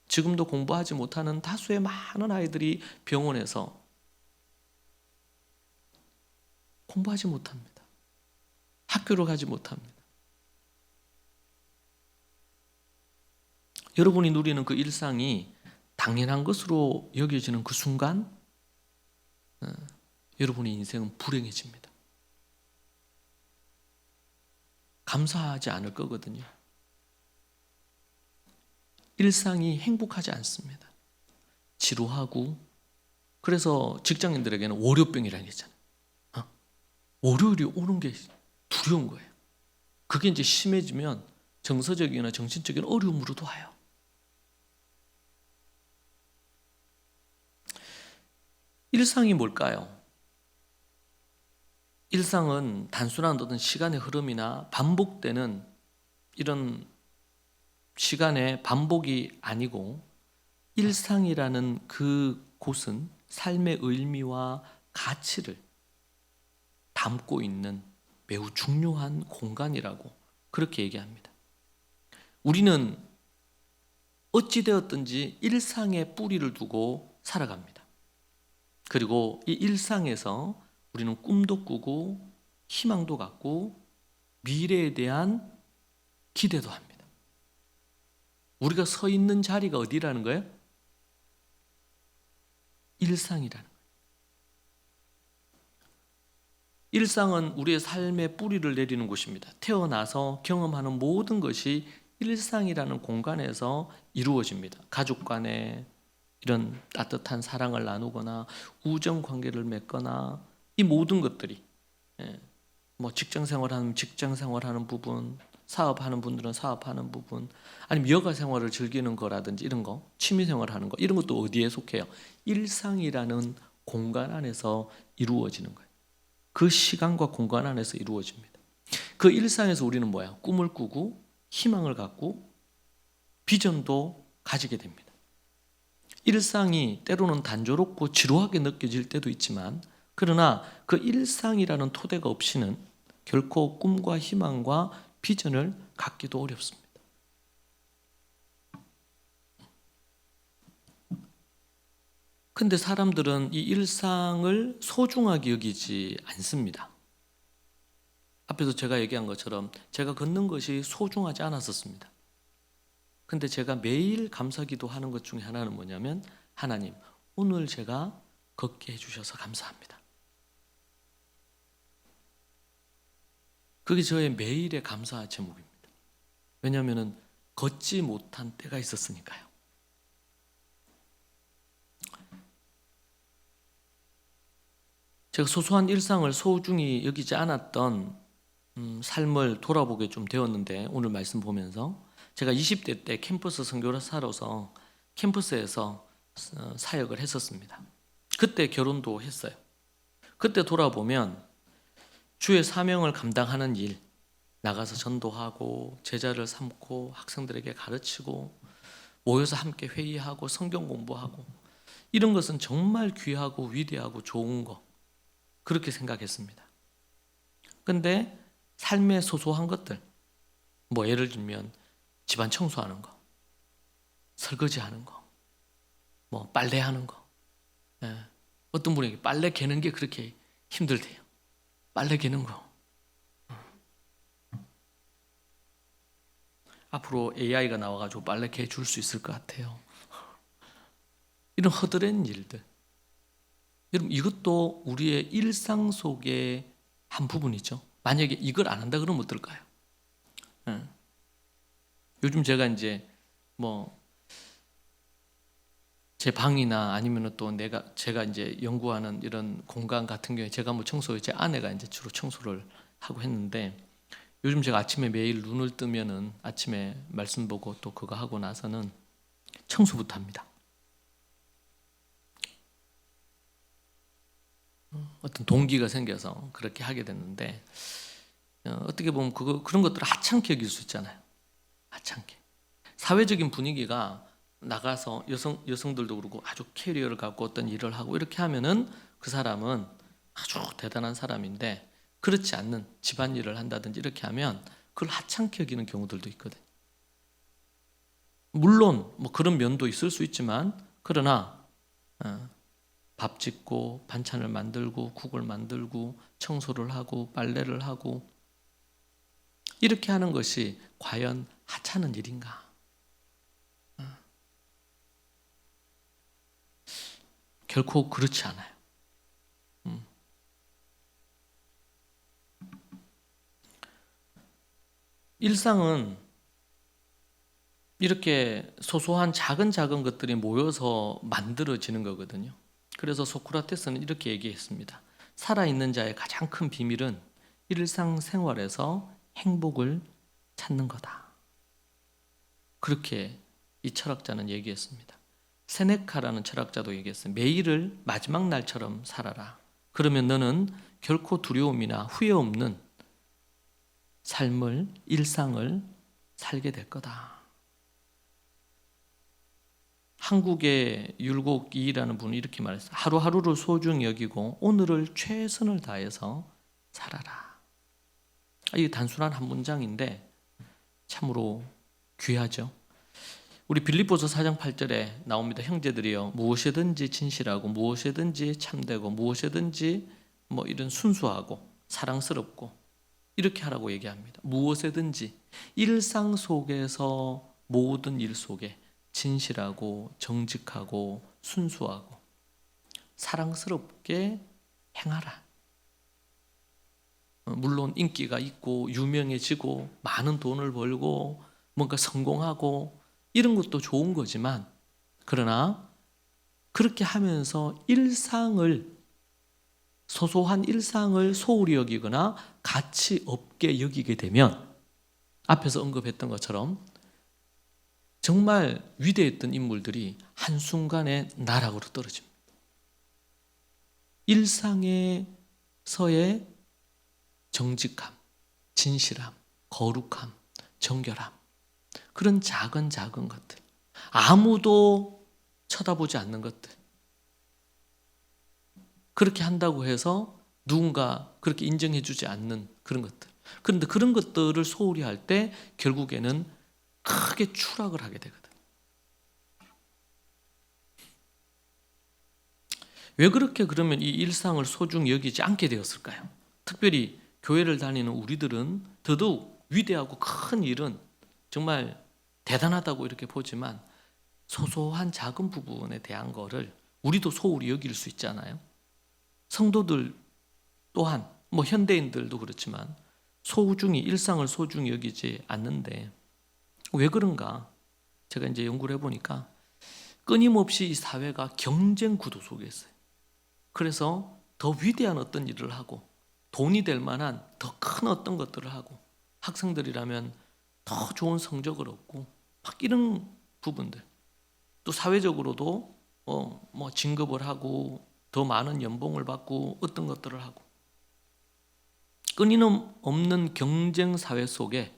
지금도 공부하지 못하는 다수의 많은 아이들이 병원에서 공부하지 못합니다. 학교를 가지 못합니다. 여러분이 누리는 그 일상이 당연한 것으로 여겨지는 그 순간 여러분의 인생은 불행해집니다. 감사하지 않을 거거든요. 일상이 행복하지 않습니다. 지루하고, 그래서 직장인들에게는 월요병이라는 게 있잖아요. 월요일이 오는 게 두려운 거예요. 그게 이제 심해지면 정서적이나 정신적인 어려움으로도 와요. 일상이 뭘까요? 일상은 단순한 어떤 시간의 흐름이나 반복되는 이런 시간의 반복이 아니고, 일상이라는 그 곳은 삶의 의미와 가치를 담고 있는 매우 중요한 공간이라고 그렇게 얘기합니다. 우리는 어찌되었든지 일상에 뿌리를 두고 살아갑니다. 그리고 이 일상에서 우리는 꿈도 꾸고 희망도 갖고 미래에 대한 기대도 합니다. 우리가 서 있는 자리가 어디라는 거예요? 일상이라는 거예요. 일상은 우리의 삶의 뿌리를 내리는 곳입니다. 태어나서 경험하는 모든 것이 일상이라는 공간에서 이루어집니다. 가족 간에 이런 따뜻한 사랑을 나누거나 우정 관계를 맺거나 이 모든 것들이 뭐 직장 생활하는 직장 생활하는 부분, 사업하는 분들은 사업하는 부분, 아니면 여가 생활을 즐기는 거라든지 이런 거, 취미 생활하는 거 이런 것도 어디에 속해요? 일상이라는 공간 안에서 이루어지는 거예요. 그 시간과 공간 안에서 이루어집니다. 그 일상에서 우리는 뭐야? 꿈을 꾸고 희망을 갖고 비전도 가지게 됩니다. 일상이 때로는 단조롭고 지루하게 느껴질 때도 있지만, 그러나 그 일상이라는 토대가 없이는 결코 꿈과 희망과 비전을 갖기도 어렵습니다. 근데 사람들은 이 일상을 소중하게 여기지 않습니다. 앞에서 제가 얘기한 것처럼 제가 걷는 것이 소중하지 않았었습니다. 근데 제가 매일 감사기도 하는 것 중에 하나는 뭐냐면, 하나님, 오늘 제가 걷게 해주셔서 감사합니다. 그게 저의 매일의 감사 제목입니다. 왜냐하면 걷지 못한 때가 있었으니까요. 제가 소소한 일상을 소중히 여기지 않았던 삶을 돌아보게 좀 되었는데, 오늘 말씀 보면서 제가 20대 때 캠퍼스 선교사로서 캠퍼스에서 사역을 했었습니다. 그때 결혼도 했어요. 그때 돌아보면 주의 사명을 감당하는 일, 나가서 전도하고 제자를 삼고 학생들에게 가르치고 모여서 함께 회의하고 성경 공부하고 이런 것은 정말 귀하고 위대하고 좋은 거, 그렇게 생각했습니다. 근데 삶의 소소한 것들, 뭐 예를 들면 집안 청소하는 거, 설거지하는 거, 뭐 빨래하는 거. 어떤 분에게 빨래 개는 게 그렇게 힘들대요. 빨래 개는 거. 앞으로 AI가 나와가지고 빨래 개 줄 수 있을 것 같아요. 이런 허드렛 일들. 여러분, 이것도 우리의 일상 속의 한 부분이죠. 만약에 이걸 안 한다 그러면 어떨까요? 요즘 제가 이제 뭐 제 방이나 아니면 또 제가 이제 연구하는 이런 공간 같은 경우에 제가 뭐 청소해, 제 아내가 이제 주로 청소를 하고 했는데, 요즘 제가 아침에 매일 눈을 뜨면은 아침에 말씀 보고 또 그거 하고 나서는 청소부터 합니다. 어떤 동기가 생겨서 그렇게 하게 됐는데, 어떻게 보면 그런 것들을 하찮게 여길 수 있잖아요. 하찮게. 사회적인 분위기가 나가서 여성들도 그렇고 아주 캐리어를 갖고 어떤 일을 하고 이렇게 하면은 그 사람은 아주 대단한 사람인데, 그렇지 않는 집안일을 한다든지 이렇게 하면 그걸 하찮게 여기는 경우들도 있거든요. 물론 뭐 그런 면도 있을 수 있지만, 그러나 밥 짓고 반찬을 만들고 국을 만들고 청소를 하고 빨래를 하고 이렇게 하는 것이 과연 하찮은 일인가? 결코 그렇지 않아요. 일상은 이렇게 소소한 작은 것들이 모여서 만들어지는 거거든요. 그래서 소크라테스는 이렇게 얘기했습니다. 살아있는 자의 가장 큰 비밀은 일상생활에서 행복을 찾는 거다. 그렇게 이 철학자는 얘기했습니다. 세네카라는 철학자도 얘기했어요. 매일을 마지막 날처럼 살아라. 그러면 너는 결코 두려움이나 후회 없는 삶을, 일상을 살게 될 거다. 한국의 율곡이라는 분이 이렇게 말했어요. 하루하루를 소중히 여기고 오늘을 최선을 다해서 살아라. 이게 단순한 한 문장인데 참으로 귀하죠. 우리 빌립보서 4장 8절에 나옵니다. 형제들이여 무엇이든지 진실하고 무엇이든지 참되고 무엇이든지 뭐 이런 순수하고 사랑스럽고 이렇게 하라고 얘기합니다. 무엇이든지 일상 속에서 모든 일 속에 진실하고 정직하고 순수하고 사랑스럽게 행하라. 물론 인기가 있고 유명해지고 많은 돈을 벌고 뭔가 성공하고 이런 것도 좋은 거지만 그러나 그렇게 하면서 소소한 일상을 소홀히 여기거나 가치 없게 여기게 되면 앞에서 언급했던 것처럼 정말 위대했던 인물들이 한순간에 나락으로 떨어집니다. 일상에서의 정직함, 진실함, 거룩함, 정결함 그런 작은 것들 아무도 쳐다보지 않는 것들 그렇게 한다고 해서 누군가 그렇게 인정해 주지 않는 그런 것들 그런데 그런 것들을 소홀히 할 때 결국에는 크게 추락을 하게 되거든. 왜 그렇게 그러면 이 일상을 소중히 여기지 않게 되었을까요? 특별히 교회를 다니는 우리들은 더더욱 위대하고 큰 일은 정말 대단하다고 이렇게 보지만 소소한 작은 부분에 대한 거를 우리도 소홀히 여길 수 있잖아요. 성도들 또한 뭐 현대인들도 그렇지만 소중히 일상을 소중히 여기지 않는데 왜 그런가? 제가 이제 연구를 해보니까 끊임없이 이 사회가 경쟁 구도 속에 있어요. 그래서 더 위대한 어떤 일을 하고 돈이 될 만한 더 큰 어떤 것들을 하고 학생들이라면 더 좋은 성적을 얻고 막 이런 부분들 또 사회적으로도 뭐 진급을 하고 더 많은 연봉을 받고 어떤 것들을 하고 끊임없는 경쟁 사회 속에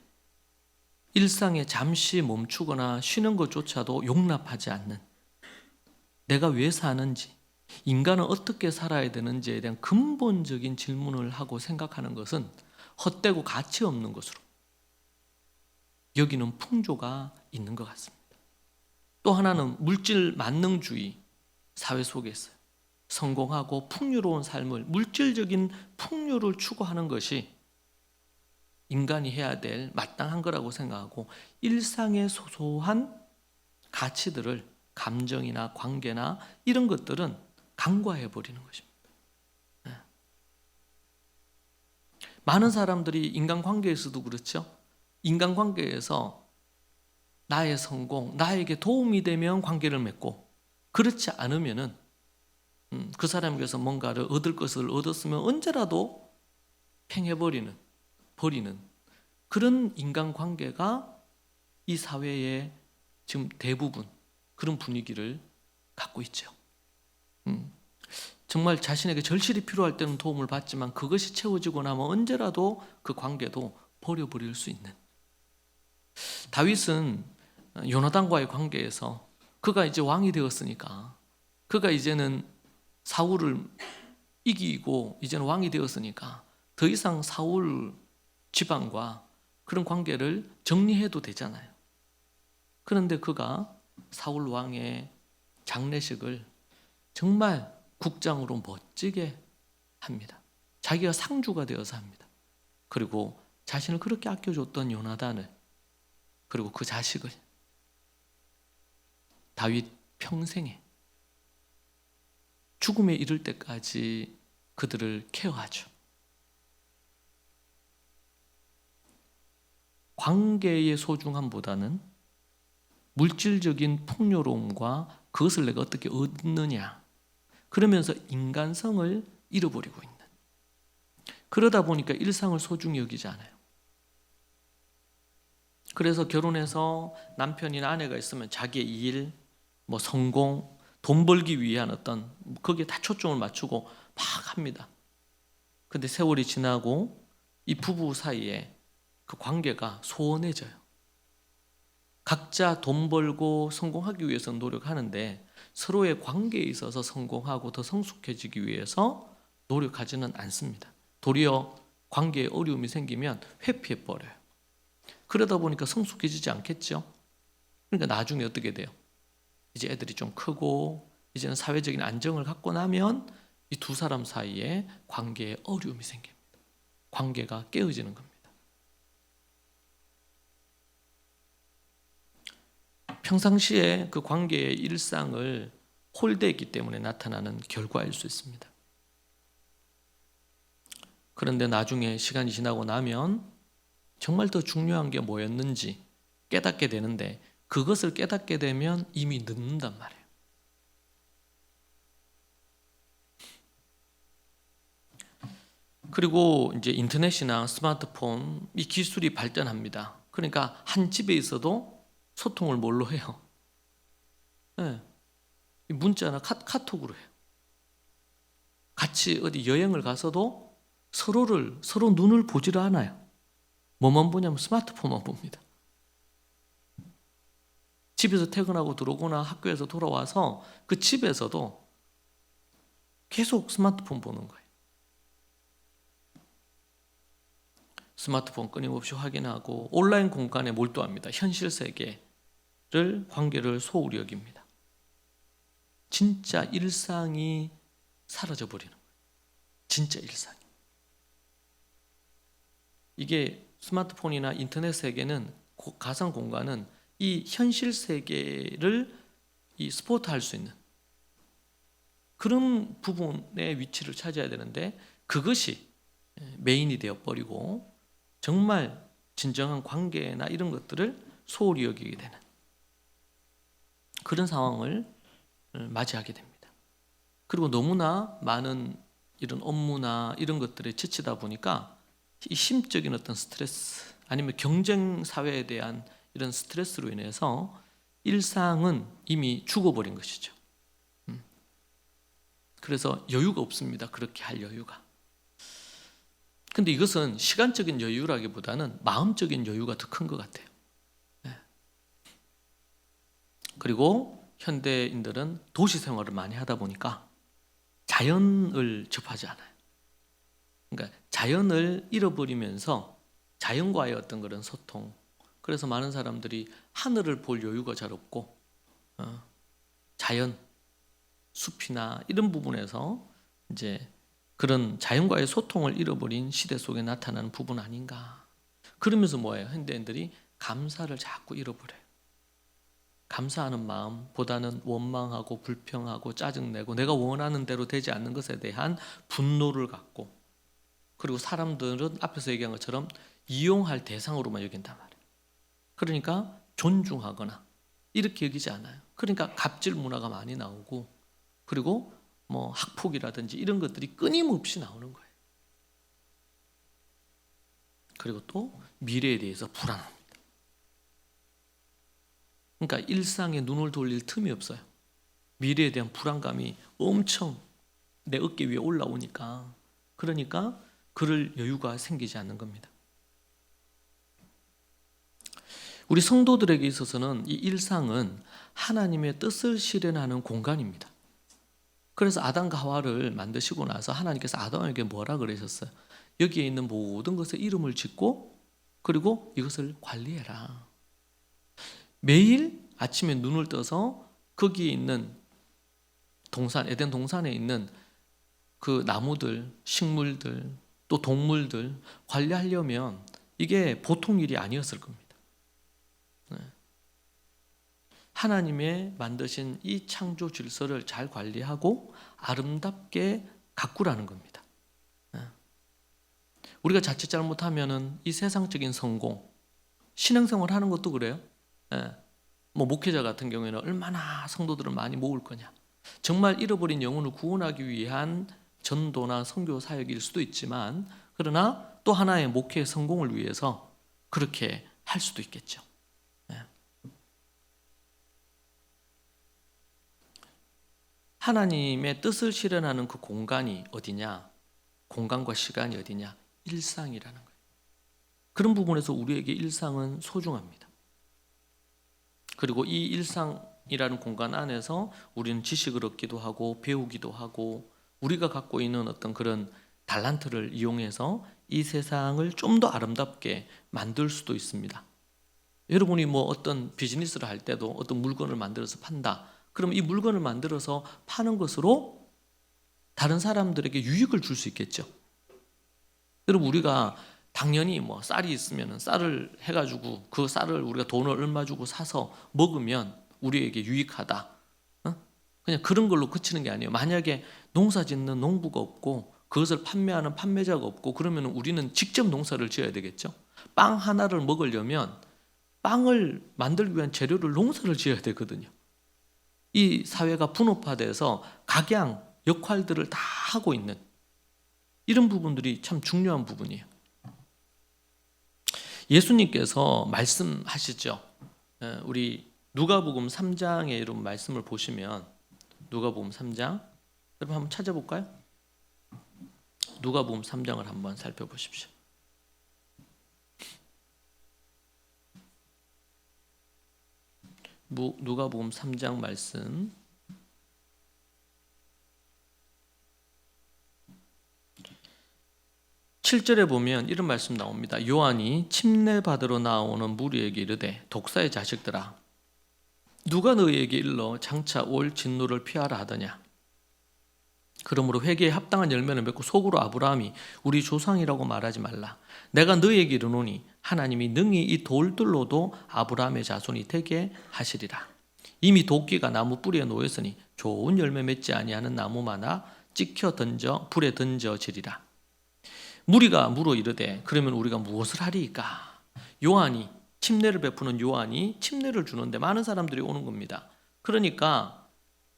일상에 잠시 멈추거나 쉬는 것조차도 용납하지 않는 내가 왜 사는지 인간은 어떻게 살아야 되는지에 대한 근본적인 질문을 하고 생각하는 것은 헛되고 가치 없는 것으로 여기는 풍조가 있는 것 같습니다. 또 하나는 물질 만능주의 사회 속에 있어요. 성공하고 풍요로운 삶을 물질적인 풍요를 추구하는 것이 인간이 해야 될 마땅한 거라고 생각하고 일상의 소소한 가치들을 감정이나 관계나 이런 것들은 간과해 버리는 것입니다. 많은 사람들이 인간관계에서도 그렇죠. 인간관계에서 나의 성공, 나에게 도움이 되면 관계를 맺고 그렇지 않으면은 그 사람에게서 뭔가를 얻을 것을 얻었으면 언제라도 버리는 그런 인간관계가 이 사회의 지금 대부분 그런 분위기를 갖고 있죠. 정말 자신에게 절실히 필요할 때는 도움을 받지만 그것이 채워지고 나면 언제라도 그 관계도 버려버릴 수 있는. 다윗은 요나단과의 관계에서 그가 이제 왕이 되었으니까 그가 이제는 사울을 이기고 이제는 왕이 되었으니까 더 이상 사울 지방과 그런 관계를 정리해도 되잖아요. 그런데 그가 사울 왕의 장례식을 정말 국장으로 멋지게 합니다. 자기가 상주가 되어서 합니다. 그리고 자신을 그렇게 아껴줬던 요나단을 그리고 그 자식을 다윗 평생에 죽음에 이를 때까지 그들을 케어하죠. 관계의 소중함보다는 물질적인 풍요로움과 그것을 내가 어떻게 얻느냐 그러면서 인간성을 잃어버리고 있는 그러다 보니까 일상을 소중히 여기지 않아요. 그래서 결혼해서 남편이나 아내가 있으면 자기의 일, 뭐 성공, 돈 벌기 위한 어떤 거기에 다 초점을 맞추고 막 합니다. 근데 세월이 지나고 이 부부 사이에 그 관계가 소원해져요. 각자 돈 벌고 성공하기 위해서 노력하는데 서로의 관계에 있어서 성공하고 더 성숙해지기 위해서 노력하지는 않습니다. 도리어 관계에 어려움이 생기면 회피해 버려요. 그러다 보니까 성숙해지지 않겠죠. 그러니까 나중에 어떻게 돼요? 이제 애들이 좀 크고 이제는 사회적인 안정을 갖고 나면 이 두 사람 사이에 관계에 어려움이 생깁니다. 관계가 깨어지는 겁니다. 평상시에 그 관계의 일상을 홀대했기 때문에 나타나는 결과일 수 있습니다. 그런데 나중에 시간이 지나고 나면 정말 더 중요한 게 뭐였는지 깨닫게 되는데, 그것을 깨닫게 되면 이미 늦는단 말이에요. 그리고 이제 인터넷이나 스마트폰, 이 기술이 발전합니다. 그러니까 한 집에 있어도 소통을 뭘로 해요? 네. 문자나 카톡으로 해요. 같이 어디 여행을 가서도 서로 눈을 보지를 않아요. 뭐만 보냐면 스마트폰만 봅니다. 집에서 퇴근하고 들어오거나 학교에서 돌아와서 그 집에서도 계속 스마트폰 보는 거예요. 스마트폰 끊임없이 확인하고 온라인 공간에 몰두합니다. 현실 세계를, 관계를 소홀히 여깁니다. 진짜 일상이 사라져 버리는 거예요. 진짜 일상이. 이게 스마트폰이나 인터넷 세계는, 가상 공간은 이 현실 세계를 스포트할 수 있는 그런 부분의 위치를 차지해야 되는데, 그것이 메인이 되어버리고 정말 진정한 관계나 이런 것들을 소홀히 여기게 되는 그런 상황을 맞이하게 됩니다. 그리고 너무나 많은 이런 업무나 이런 것들에 지치다 보니까 이 심적인 어떤 스트레스, 아니면 경쟁 사회에 대한 이런 스트레스로 인해서 일상은 이미 죽어버린 것이죠. 그래서 여유가 없습니다. 그렇게 할 여유가. 근데 이것은 시간적인 여유라기보다는 마음적인 여유가 더 큰 것 같아요. 그리고 현대인들은 도시 생활을 많이 하다 보니까 자연을 접하지 않아요. 그러니까 자연을 잃어버리면서 자연과의 어떤 그런 소통, 그래서 많은 사람들이 하늘을 볼 여유가 잘 없고 자연, 숲이나 이런 부분에서 이제 그런 자연과의 소통을 잃어버린 시대 속에 나타나는 부분 아닌가. 그러면서 뭐예요? 현대인들이 감사를 자꾸 잃어버려요. 감사하는 마음보다는 원망하고 불평하고 짜증내고 내가 원하는 대로 되지 않는 것에 대한 분노를 갖고, 그리고 사람들은 앞에서 얘기한 것처럼 이용할 대상으로만 여긴단 말이에요. 그러니까 존중하거나 이렇게 여기지 않아요. 그러니까 갑질 문화가 많이 나오고, 그리고 뭐 학폭이라든지 이런 것들이 끊임없이 나오는 거예요. 그리고 또 미래에 대해서 불안합니다. 그러니까 일상에 눈을 돌릴 틈이 없어요. 미래에 대한 불안감이 엄청 내 어깨 위에 올라오니까, 그러니까 그럴 여유가 생기지 않는 겁니다. 우리 성도들에게 있어서는 이 일상은 하나님의 뜻을 실현하는 공간입니다. 그래서 아담과 하와를 만드시고 나서 하나님께서 아담에게 뭐라 그러셨어요? 여기에 있는 모든 것에 이름을 짓고 그리고 이것을 관리해라. 매일 아침에 눈을 떠서 거기에 있는 동산, 에덴 동산에 있는 그 나무들, 식물들, 또 동물들 관리하려면 이게 보통 일이 아니었을 겁니다. 하나님의 만드신 이 창조 질서를 잘 관리하고 아름답게 가꾸라는 겁니다. 우리가 자칫 잘못하면은 이 세상적인 성공, 신앙생활 하는 것도 그래요. 뭐 목회자 같은 경우에는 얼마나 성도들을 많이 모을 거냐, 정말 잃어버린 영혼을 구원하기 위한 전도나 선교 사역일 수도 있지만, 그러나 또 하나의 목회 성공을 위해서 그렇게 할 수도 있겠죠. 하나님의 뜻을 실현하는 그 공간이 어디냐? 공간과 시간이 어디냐? 일상이라는 거예요. 그런 부분에서 우리에게 일상은 소중합니다. 그리고 이 일상이라는 공간 안에서 우리는 지식을 얻기도 하고 배우기도 하고, 우리가 갖고 있는 어떤 그런 달란트를 이용해서 이 세상을 좀 더 아름답게 만들 수도 있습니다. 여러분이 뭐 어떤 비즈니스를 할 때도 어떤 물건을 만들어서 판다. 그럼 이 물건을 만들어서 파는 것으로 다른 사람들에게 유익을 줄 수 있겠죠. 여러분, 우리가 당연히 뭐 쌀이 있으면 쌀을 해가지고 그 쌀을 우리가 돈을 얼마 주고 사서 먹으면 우리에게 유익하다. 그냥 그런 걸로 그치는 게 아니에요. 만약에 농사 짓는 농부가 없고 그것을 판매하는 판매자가 없고 그러면 우리는 직접 농사를 지어야 되겠죠. 빵 하나를 먹으려면 빵을 만들기 위한 재료를 농사를 지어야 되거든요. 이 사회가 분업화돼서 각양 역할들을 다 하고 있는 이런 부분들이 참 중요한 부분이에요. 예수님께서 말씀하시죠. 우리 누가복음 3장의 이런 말씀을 보시면 누가복음 3장 여러분 한번 찾아볼까요? 누가복음 3장을 한번 살펴보십시오. 누가복음 3장 말씀 7절에 보면 이런 말씀 나옵니다. 요한이 침례 받으러 나오는 무리에게 이르되 독사의 자식들아 누가 너희에게 일러 장차 올 진노를 피하라 하더냐. 그러므로 회개에 합당한 열매를 맺고 속으로 아브라함이 우리 조상이라고 말하지 말라. 내가 너희에게 이르노니 하나님이 능히 이 돌들로도 아브라함의 자손이 되게 하시리라. 이미 도끼가 나무 뿌리에 놓였으니 좋은 열매 맺지 아니하는 나무마나 찍혀 불에 던져지리라. 무리가 물어 이르되 그러면 우리가 무엇을 하리이까? 요한이 침례를 베푸는 요한이 침례를 주는데 많은 사람들이 오는 겁니다. 그러니까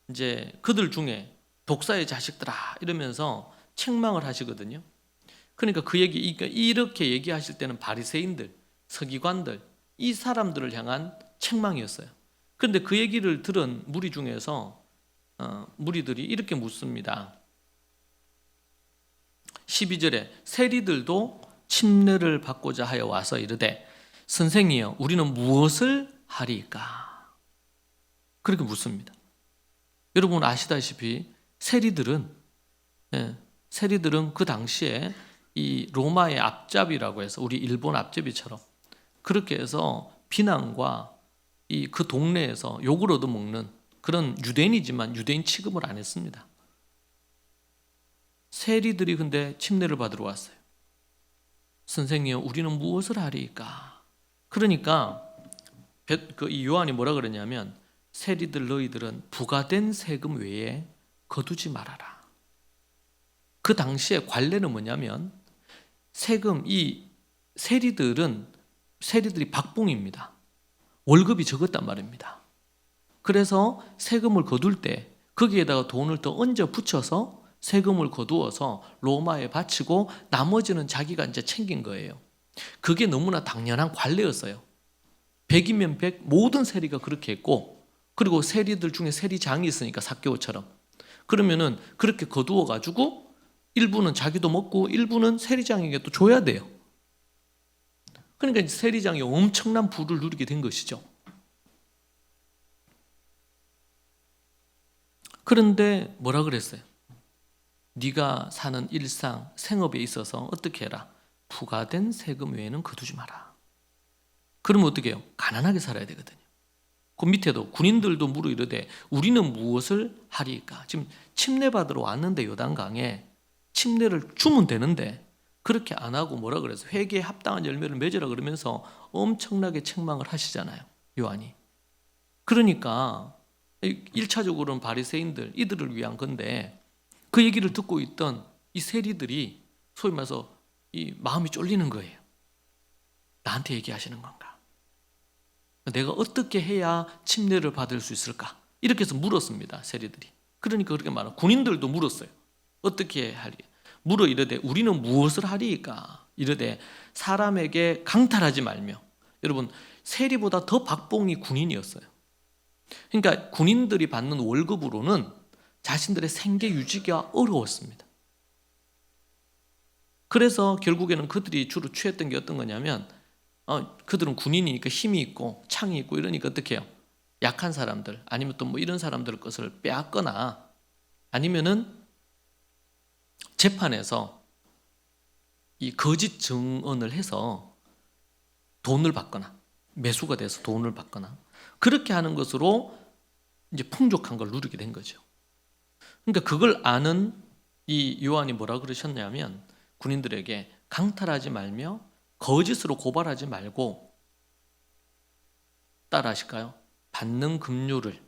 이제 그들 중에 독사의 자식들아 이러면서 책망을 하시거든요. 그러니까 이렇게 얘기하실 때는 바리새인들, 서기관들 이 사람들을 향한 책망이었어요. 그런데 그 얘기를 들은 무리 중에서 무리들이 이렇게 묻습니다. 12절에 세리들도 침례를 받고자 하여 와서 이르되 선생이여 우리는 무엇을 하리이까? 그렇게 묻습니다. 여러분 아시다시피 세리들은 그 당시에 이 로마의 앞잡이라고 해서 우리 일본 앞잡이처럼 그렇게 해서 비난과 그 동네에서 욕을 얻어먹는 그런 유대인이지만 유대인 취급을 안 했습니다. 세리들이 근데 침례를 받으러 왔어요. 선생이여 우리는 무엇을 하리이까? 그러니까 이 요한이 뭐라 그러냐면 세리들 너희들은 부과된 세금 외에 거두지 말아라. 그 당시에 관례는 뭐냐면 세금 이 세리들이 박봉입니다. 월급이 적었단 말입니다. 그래서 세금을 거둘 때 거기에다가 돈을 더 얹어 붙여서 세금을 거두어서 로마에 바치고 나머지는 자기가 이제 챙긴 거예요. 그게 너무나 당연한 관례였어요. 100이면 100 모든 세리가 그렇게 했고 그리고 세리들 중에 세리장이 있으니까 삭개오처럼 그러면은 그렇게 거두어 가지고 일부는 자기도 먹고 일부는 세리장에게 또 줘야 돼요. 그러니까 세리장이 엄청난 부를 누리게 된 것이죠. 그런데 뭐라 그랬어요? 네가 사는 일상, 생업에 있어서 어떻게 해라? 부과된 세금 외에는 거두지 마라. 그러면 어떻게 해요? 가난하게 살아야 되거든요. 그 밑에도 군인들도 물어 이르되 우리는 무엇을 하리까? 지금 침례받으러 왔는데 요단강에 침례를 주면 되는데 그렇게 안 하고 뭐라 그래서 회개에 합당한 열매를 맺으라 그러면서 엄청나게 책망을 하시잖아요. 요한이. 그러니까 1차적으로는 바리새인들 이들을 위한 건데 그 얘기를 듣고 있던 이 세리들이 소위 말해서 이 마음이 쫄리는 거예요. 나한테 얘기하시는 건가? 내가 어떻게 해야 침례를 받을 수 있을까? 이렇게 해서 물었습니다. 세리들이. 그러니까 그렇게 말하고 군인들도 물었어요. 어떻게 하리? 물어 이르되 우리는 무엇을 하리이까? 이르되 사람에게 강탈하지 말며. 여러분 세리보다 더 박봉이 군인이었어요. 그러니까 군인들이 받는 월급으로는 자신들의 생계 유지가 어려웠습니다. 그래서 결국에는 그들이 주로 취했던 게 어떤 거냐면 그들은 군인이니까 힘이 있고 창이 있고 이러니까 어떻게 해요? 약한 사람들 아니면 또 뭐 이런 사람들 것을 빼앗거나 아니면은 재판에서 이 거짓 증언을 해서 돈을 받거나 매수가 돼서 돈을 받거나 그렇게 하는 것으로 이제 풍족한 걸 누리게 된 거죠. 그러니까 그걸 아는 이 요한이 뭐라 그러셨냐면 군인들에게 강탈하지 말며 거짓으로 고발하지 말고 따라 하실까요? 받는 급료를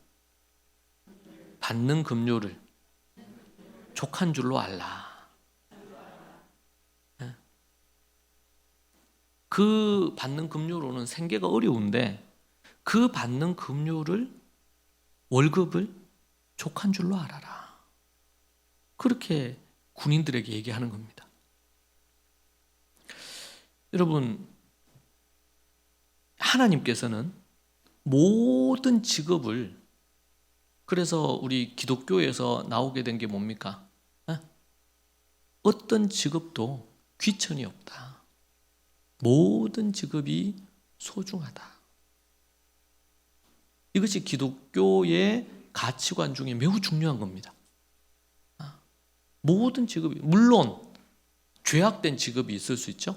족한 줄로 알라. 그 받는 급료로는 생계가 어려운데 그 받는 급료를 월급을 족한 줄로 알아라. 그렇게 군인들에게 얘기하는 겁니다. 여러분, 하나님께서는 모든 직업을, 그래서 우리 기독교에서 나오게 된 게 뭡니까? 어떤 직업도 귀천이 없다. 모든 직업이 소중하다. 이것이 기독교의 가치관 중에 매우 중요한 겁니다. 모든 직업이, 물론 죄악된 직업이 있을 수 있죠.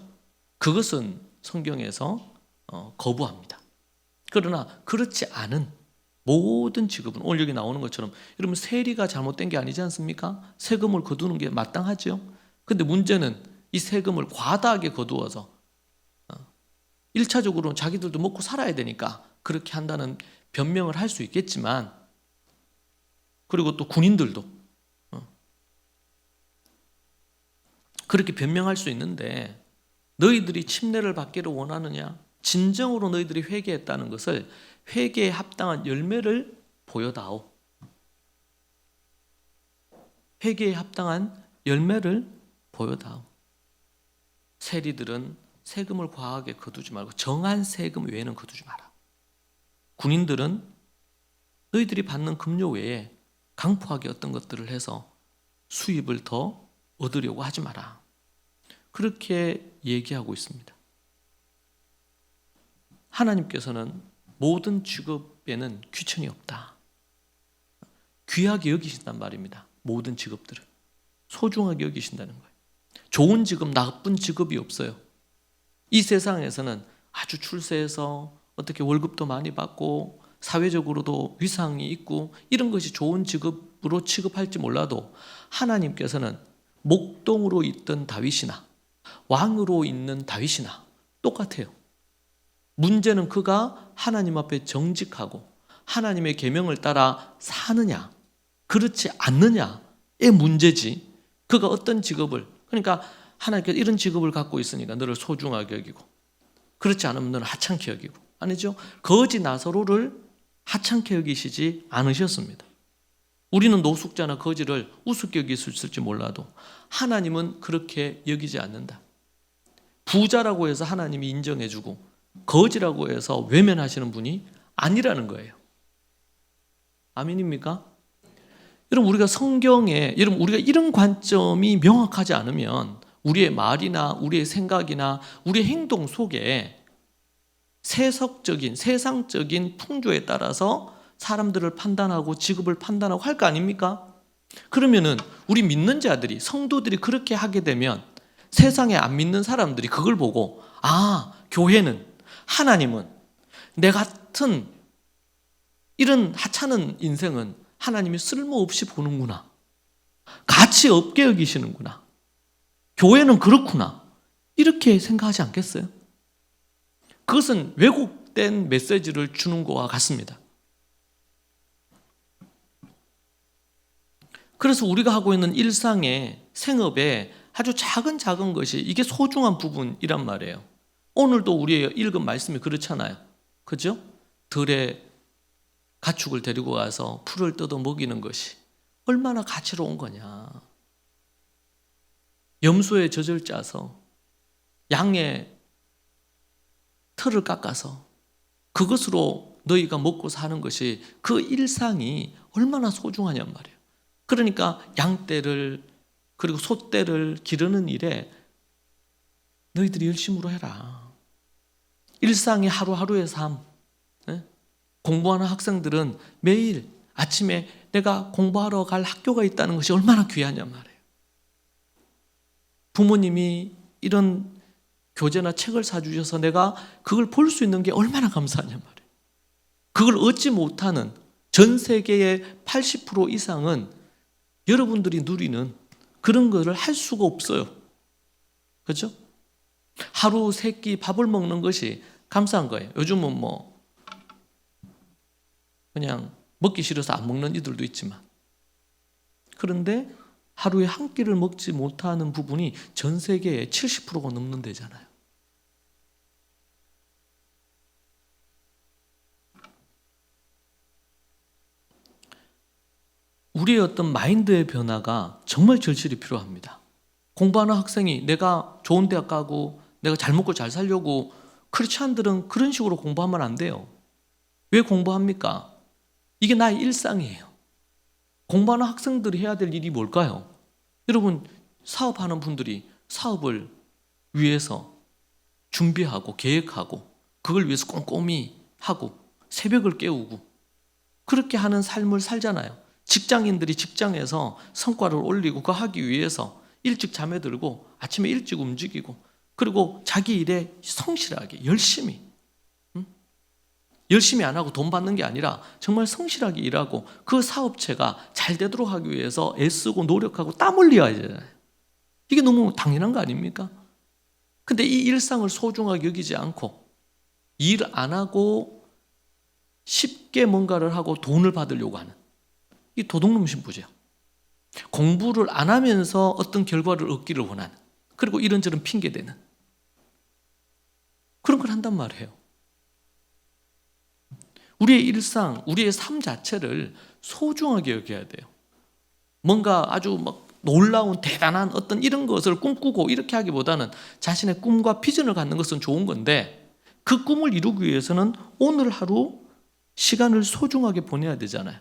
그것은 성경에서 거부합니다. 그러나 그렇지 않은 모든 직업은 오늘 여기 나오는 것처럼 여러분 세리가 잘못된 게 아니지 않습니까? 세금을 거두는 게 마땅하죠. 근데 문제는 이 세금을 과다하게 거두어서 1차적으로는 자기들도 먹고 살아야 되니까 그렇게 한다는 변명을 할 수 있겠지만, 그리고 또 군인들도 그렇게 변명할 수 있는데, 너희들이 침례를 받기를 원하느냐? 진정으로 너희들이 회개했다는 것을 회개에 합당한 열매를 보여다오. 회개에 합당한 열매를 보여다오. 세리들은 세금을 과하게 거두지 말고 정한 세금 외에는 거두지 마라. 군인들은 너희들이 받는 급료 외에 강포하게 어떤 것들을 해서 수입을 더 얻으려고 하지 마라. 그렇게 얘기하고 있습니다. 하나님께서는 모든 직업에는 귀천이 없다. 귀하게 여기신단 말입니다. 모든 직업들을 소중하게 여기신다는 거예요. 좋은 직업, 나쁜 직업이 없어요. 이 세상에서는 아주 출세해서 어떻게 월급도 많이 받고 사회적으로도 위상이 있고 이런 것이 좋은 직업으로 취급할지 몰라도 하나님께서는 목동으로 있던 다윗이나 왕으로 있는 다윗이나 똑같아요. 문제는 그가 하나님 앞에 정직하고 하나님의 계명을 따라 사느냐 그렇지 않느냐의 문제지, 그가 어떤 직업을, 그러니까 하나님께서 이런 직업을 갖고 있으니까 너를 소중하게 여기고 그렇지 않으면 너는 하찮게 여기고, 아니죠? 거지 나사로를 하찮게 여기시지 않으셨습니다. 우리는 노숙자나 거지를 우습게 여길 수 있을지 몰라도 하나님은 그렇게 여기지 않는다. 부자라고 해서 하나님이 인정해주고 거지라고 해서 외면하시는 분이 아니라는 거예요. 아멘입니까? 여러분, 우리가 성경에, 여러분 우리가 이런 관점이 명확하지 않으면 우리의 말이나 우리의 생각이나 우리의 행동 속에 세속적인 세상적인 풍조에 따라서 사람들을 판단하고 직업을 판단하고 할 거 아닙니까? 그러면은 우리 믿는 자들이, 성도들이 그렇게 하게 되면 세상에 안 믿는 사람들이 그걸 보고, 아, 교회는, 하나님은 내 같은 이런 하찮은 인생은 하나님이 쓸모없이 보는구나, 가치 없게 여기시는구나, 교회는 그렇구나, 이렇게 생각하지 않겠어요? 그것은 왜곡된 메시지를 주는 것과 같습니다. 그래서 우리가 하고 있는 일상의 생업에 아주 작은 것이 이게 소중한 부분이란 말이에요. 오늘도 우리의 읽은 말씀이 그렇잖아요. 그죠? 들에 가축을 데리고 가서 풀을 뜯어 먹이는 것이 얼마나 가치로운 거냐. 염소의 젖을 짜서 양의 털을 깎아서 그것으로 너희가 먹고 사는 것이, 그 일상이 얼마나 소중하냔 말이에요. 그러니까 양떼를 그리고 소떼를 기르는 일에 너희들이 열심으로 해라. 일상의 하루하루의 삶, 공부하는 학생들은 매일 아침에 내가 공부하러 갈 학교가 있다는 것이 얼마나 귀하냔 말이에요. 부모님이 이런 교재나 책을 사주셔서 내가 그걸 볼 수 있는 게 얼마나 감사하냔 말이에요. 그걸 얻지 못하는 전 세계의 80% 이상은 여러분들이 누리는 그런 거를 할 수가 없어요. 그렇죠? 하루 세 끼 밥을 먹는 것이 감사한 거예요. 요즘은 뭐 그냥 먹기 싫어서 안 먹는 이들도 있지만, 그런데 하루에 한 끼를 먹지 못하는 부분이 전 세계의 70%가 넘는 데잖아요. 우리의 어떤 마인드의 변화가 정말 절실히 필요합니다. 공부하는 학생이 내가 좋은 대학 가고 내가 잘 먹고 잘 살려고, 크리스찬들은 그런 식으로 공부하면 안 돼요. 왜 공부합니까? 이게 나의 일상이에요. 공부하는 학생들이 해야 될 일이 뭘까요? 여러분, 사업하는 분들이 사업을 위해서 준비하고 계획하고 그걸 위해서 꼼꼼히 하고 새벽을 깨우고 그렇게 하는 삶을 살잖아요. 직장인들이 직장에서 성과를 올리고 그거 하기 위해서 일찍 잠에 들고 아침에 일찍 움직이고, 그리고 자기 일에 성실하게 열심히, 열심히 안 하고 돈 받는 게 아니라 정말 성실하게 일하고 그 사업체가 잘 되도록 하기 위해서 애쓰고 노력하고 땀 흘려야 되잖아요. 이게 너무 당연한 거 아닙니까? 근데 이 일상을 소중하게 여기지 않고 일 안 하고 쉽게 뭔가를 하고 돈을 받으려고 하는 이 도둑놈 신부죠. 공부를 안 하면서 어떤 결과를 얻기를 원하는, 그리고 이런저런 핑계대는 그런 걸 한단 말이에요. 우리의 일상, 우리의 삶 자체를 소중하게 여겨야 돼요. 뭔가 아주 막 놀라운 대단한 어떤 이런 것을 꿈꾸고 이렇게 하기보다는 자신의 꿈과 비전을 갖는 것은 좋은 건데, 그 꿈을 이루기 위해서는 오늘 하루 시간을 소중하게 보내야 되잖아요.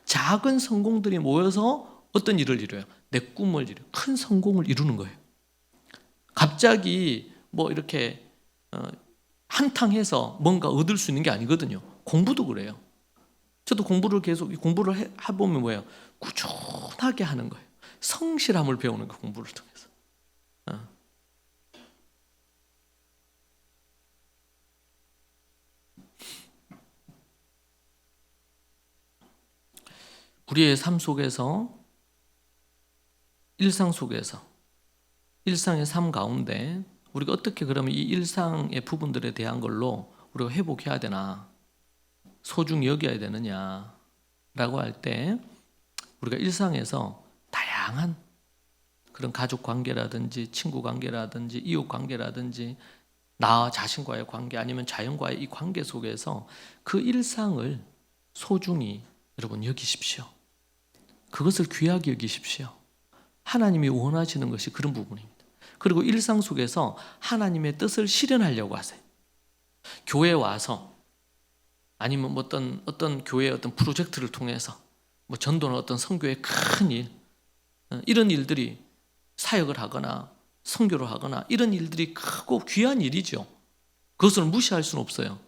작은 성공들이 모여서 어떤 일을 이뤄요? 내 꿈을 이뤄요. 큰 성공을 이루는 거예요. 갑자기 뭐 이렇게 한탕해서 뭔가 얻을 수 있는 게 아니거든요. 공부도 그래요. 저도 공부를 해보면 뭐예요? 꾸준하게 하는 거예요. 성실함을 배우는 거, 공부를 통해서. 우리의 삶 속에서, 일상 속에서, 일상의 삶 가운데 우리가 어떻게 그러면 이 일상의 부분들에 대한 걸로 우리가 회복해야 되나, 소중히 여겨야 되느냐라고 할 때, 우리가 일상에서 다양한 그런 가족 관계라든지 친구 관계라든지 이웃 관계라든지 나 자신과의 관계, 아니면 자연과의 이 관계 속에서 그 일상을 소중히 여러분 여기십시오. 그것을 귀하게 여기십시오. 하나님이 원하시는 것이 그런 부분입니다. 그리고 일상 속에서 하나님의 뜻을 실현하려고 하세요. 교회에 와서, 아니면 어떤 교회의 어떤 프로젝트를 통해서, 뭐 전도나 어떤 선교의 큰 일, 이런 일들이, 사역을 하거나 선교를 하거나 이런 일들이 크고 귀한 일이죠. 그것을 무시할 수는 없어요.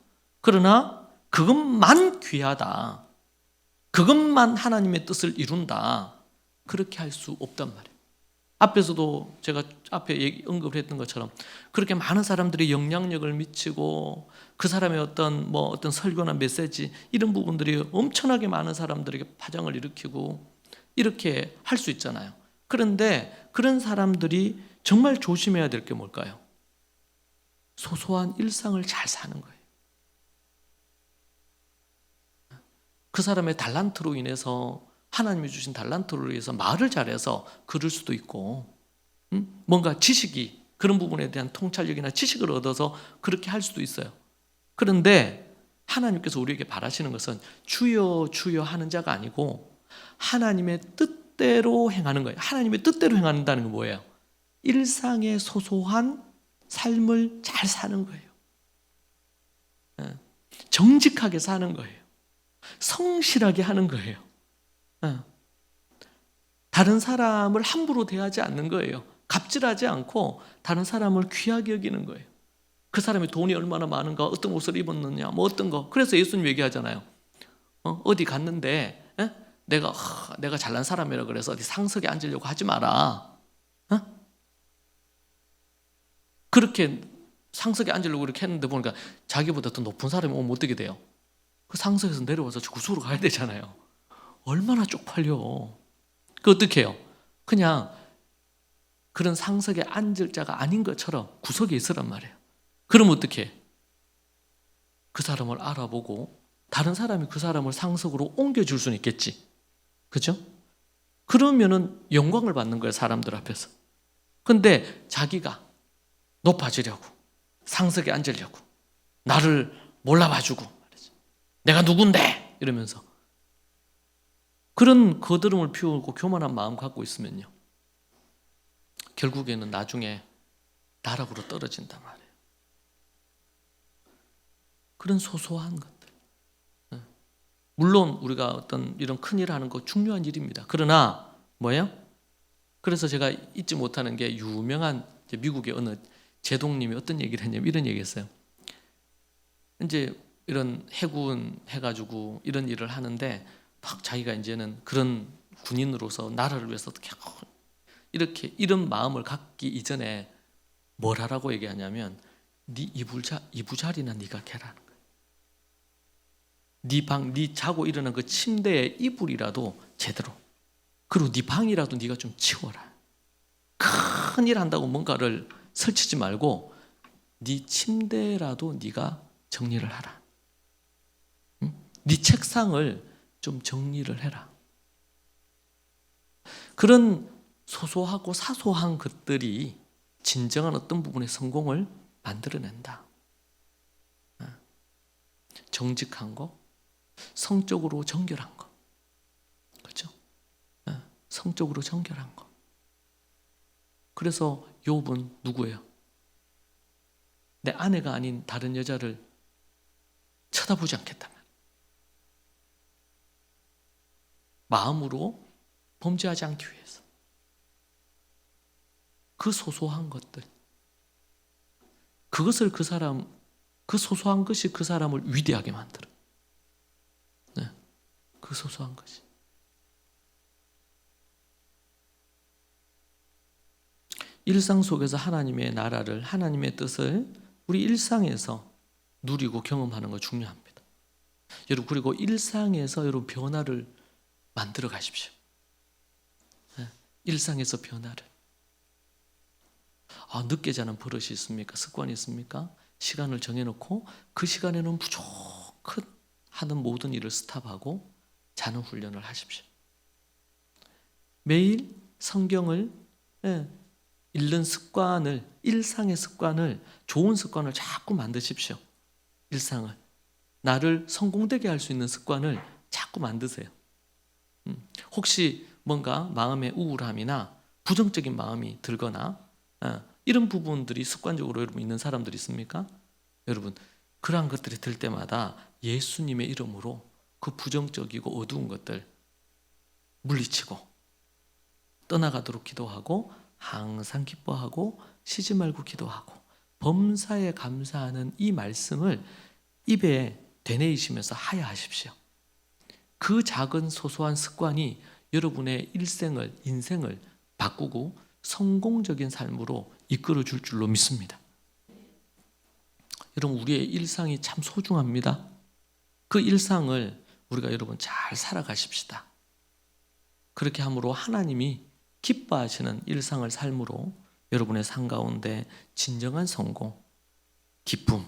그러나 그것만 귀하다, 그것만 하나님의 뜻을 이룬다, 그렇게 할 수 없단 말이에요. 앞에서도 제가 앞에 언급을 했던 것처럼 그렇게 많은 사람들이 영향력을 미치고 그 사람의 어떤 설교나 메시지, 이런 부분들이 엄청나게 많은 사람들에게 파장을 일으키고 이렇게 할 수 있잖아요. 그런데 그런 사람들이 정말 조심해야 될 게 뭘까요? 소소한 일상을 잘 사는 거예요. 그 사람의 달란트로 인해서, 하나님이 주신 달란트로 인해서 말을 잘해서 그럴 수도 있고, 뭔가 지식이, 그런 부분에 대한 통찰력이나 지식을 얻어서 그렇게 할 수도 있어요. 그런데 하나님께서 우리에게 바라시는 것은 주여 주여 하는 자가 아니고 하나님의 뜻대로 행하는 거예요. 하나님의 뜻대로 행한다는 건 뭐예요? 일상의 소소한 삶을 잘 사는 거예요. 정직하게 사는 거예요. 성실하게 하는 거예요. 다른 사람을 함부로 대하지 않는 거예요. 갑질하지 않고 다른 사람을 귀하게 여기는 거예요. 그 사람이 돈이 얼마나 많은가, 어떤 옷을 입었느냐, 뭐 어떤 거. 그래서 예수님 얘기하잖아요. 어디 갔는데 내가 잘난 사람이라 그래서 어디 상석에 앉으려고 하지 마라. 그렇게 상석에 앉으려고 이렇게 했는데 보니까 자기보다 더 높은 사람이 오면 어떻게 돼요? 그 상석에서 내려와서 저 구석으로 가야 되잖아요. 얼마나 쪽팔려. 그 어떻게 해요? 그냥 그런 상석에 앉을 자가 아닌 것처럼 구석에 있으란 말이에요. 그럼 어떻게 해? 그 사람을 알아보고 다른 사람이 그 사람을 상석으로 옮겨줄 수는 있겠지. 그죠? 그러면은 영광을 받는 거예요, 사람들 앞에서. 근데 자기가 높아지려고, 상석에 앉으려고, 나를 몰라봐주고, 내가 누군데? 이러면서 그런 거드름을 피우고 교만한 마음 갖고 있으면요, 결국에는 나중에 나락으로 떨어진단 말이에요. 그런 소소한 것들. 물론 우리가 어떤 이런 큰일 하는 거 중요한 일입니다. 그러나 뭐예요? 그래서 제가 잊지 못하는 게 유명한 미국의 어느 제동님이 어떤 얘기를 했냐면 이런 얘기했어요. 이제 이런 해군 해가지고 이런 일을 하는데 막 자기가 이제는 그런 군인으로서 나라를 위해서 어떻게 이렇게 이런 마음을 갖기 이전에 뭘 하라고 얘기하냐면 네 이부자리나 네가 개라는 거야. 네 방, 네 자고 일어난 그 침대의 이불이라도 제대로, 그리고 네 방이라도 네가 좀 치워라. 큰일 한다고 뭔가를 설치지 말고 네 침대라도 네가 정리를 하라. 응? 네 책상을 좀 정리를 해라. 그런 소소하고 사소한 것들이 진정한 어떤 부분의 성공을 만들어낸다. 정직한 거, 성적으로 정결한 거, 그렇죠? 성적으로 정결한 거. 그래서 욥은 누구예요? 내 아내가 아닌 다른 여자를 쳐다보지 않겠다. 마음으로 범죄하지 않기 위해서. 그 소소한 것들, 그것을 그 소소한 것이 그 사람을 위대하게 만들어. 네, 그 소소한 것이. 일상 속에서 하나님의 나라를, 하나님의 뜻을 우리 일상에서 누리고 경험하는 거 중요합니다. 여러분, 그리고 일상에서 여러분 변화를 만들어 가십시오. 네, 일상에서 변화를. 늦게 자는 버릇이 있습니까? 습관이 있습니까? 시간을 정해놓고 그 시간에는 무조건 하는 모든 일을 스탑하고 자는 훈련을 하십시오. 매일 성경을 읽는 습관을, 일상의 습관을, 좋은 습관을 자꾸 만드십시오. 일상을. 나를 성공되게 할 수 있는 습관을 자꾸 만드세요. 혹시 뭔가 마음의 우울함이나 부정적인 마음이 들거나 이런 부분들이 습관적으로 여러분 있는 사람들이 있습니까? 여러분, 그러한 것들이 들 때마다 예수님의 이름으로 그 부정적이고 어두운 것들 물리치고 떠나가도록 기도하고 항상 기뻐하고 쉬지 말고 기도하고 범사에 감사하는 이 말씀을 입에 되뇌이시면서 하야하십시오. 그 작은 소소한 습관이 여러분의 인생을 바꾸고 성공적인 삶으로 이끌어 줄 줄로 믿습니다. 여러분, 우리의 일상이 참 소중합니다. 그 일상을 우리가 여러분 잘 살아가십시다. 그렇게 함으로 하나님이 기뻐하시는 일상을 삶으로 여러분의 삶 가운데 진정한 성공, 기쁨,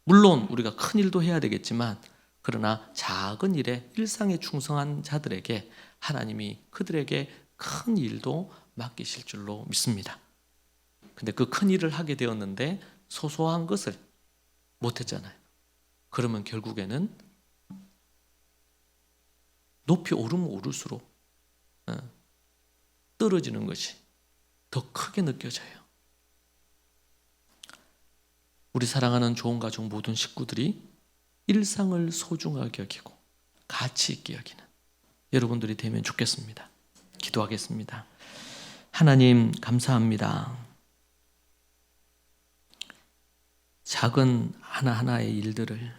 물론 우리가 큰 일도 해야 되겠지만 그러나 작은 일에 일상에 충성한 자들에게 하나님이 그들에게 큰 일도 맡기실 줄로 믿습니다. 근데 그 큰 일을 하게 되었는데 소소한 것을 못했잖아요. 그러면 결국에는 높이 오르면 오를수록 떨어지는 것이 더 크게 느껴져요. 우리 사랑하는 좋은 가족 모든 식구들이 일상을 소중하게 여기고 가치 있게 여기는 여러분들이 되면 좋겠습니다. 기도하겠습니다. 하나님, 감사합니다. 작은 하나하나의 일들을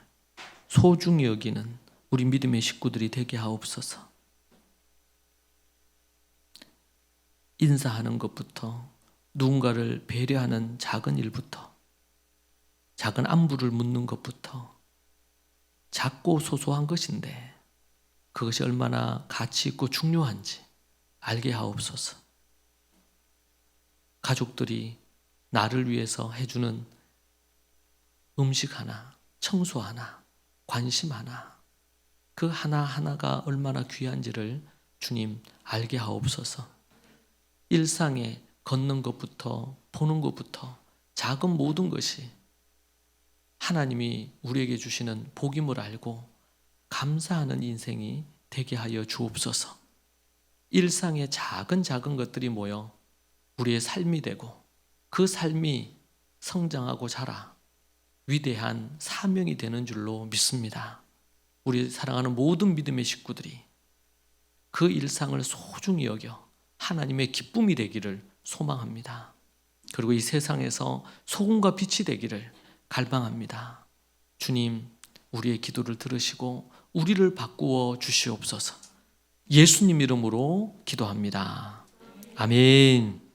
소중히 여기는 우리 믿음의 식구들이 되게 하옵소서. 인사하는 것부터, 누군가를 배려하는 작은 일부터 작은 안부를 묻는 것부터 작고 소소한 것인데 그것이 얼마나 가치 있고 중요한지 알게 하옵소서. 가족들이 나를 위해서 해주는 음식 하나, 청소 하나, 관심 하나, 그 하나하나가 얼마나 귀한지를 주님 알게 하옵소서. 일상에 걷는 것부터 보는 것부터 작은 모든 것이 하나님이 우리에게 주시는 복임을 알고 감사하는 인생이 되게 하여 주옵소서. 일상의 작은 것들이 모여 우리의 삶이 되고 그 삶이 성장하고 자라 위대한 사명이 되는 줄로 믿습니다. 우리 사랑하는 모든 믿음의 식구들이 그 일상을 소중히 여겨 하나님의 기쁨이 되기를 소망합니다. 그리고 이 세상에서 소금과 빛이 되기를 갈망합니다. 주님, 우리의 기도를 들으시고 우리를 바꾸어 주시옵소서. 예수님 이름으로 기도합니다. 아멘.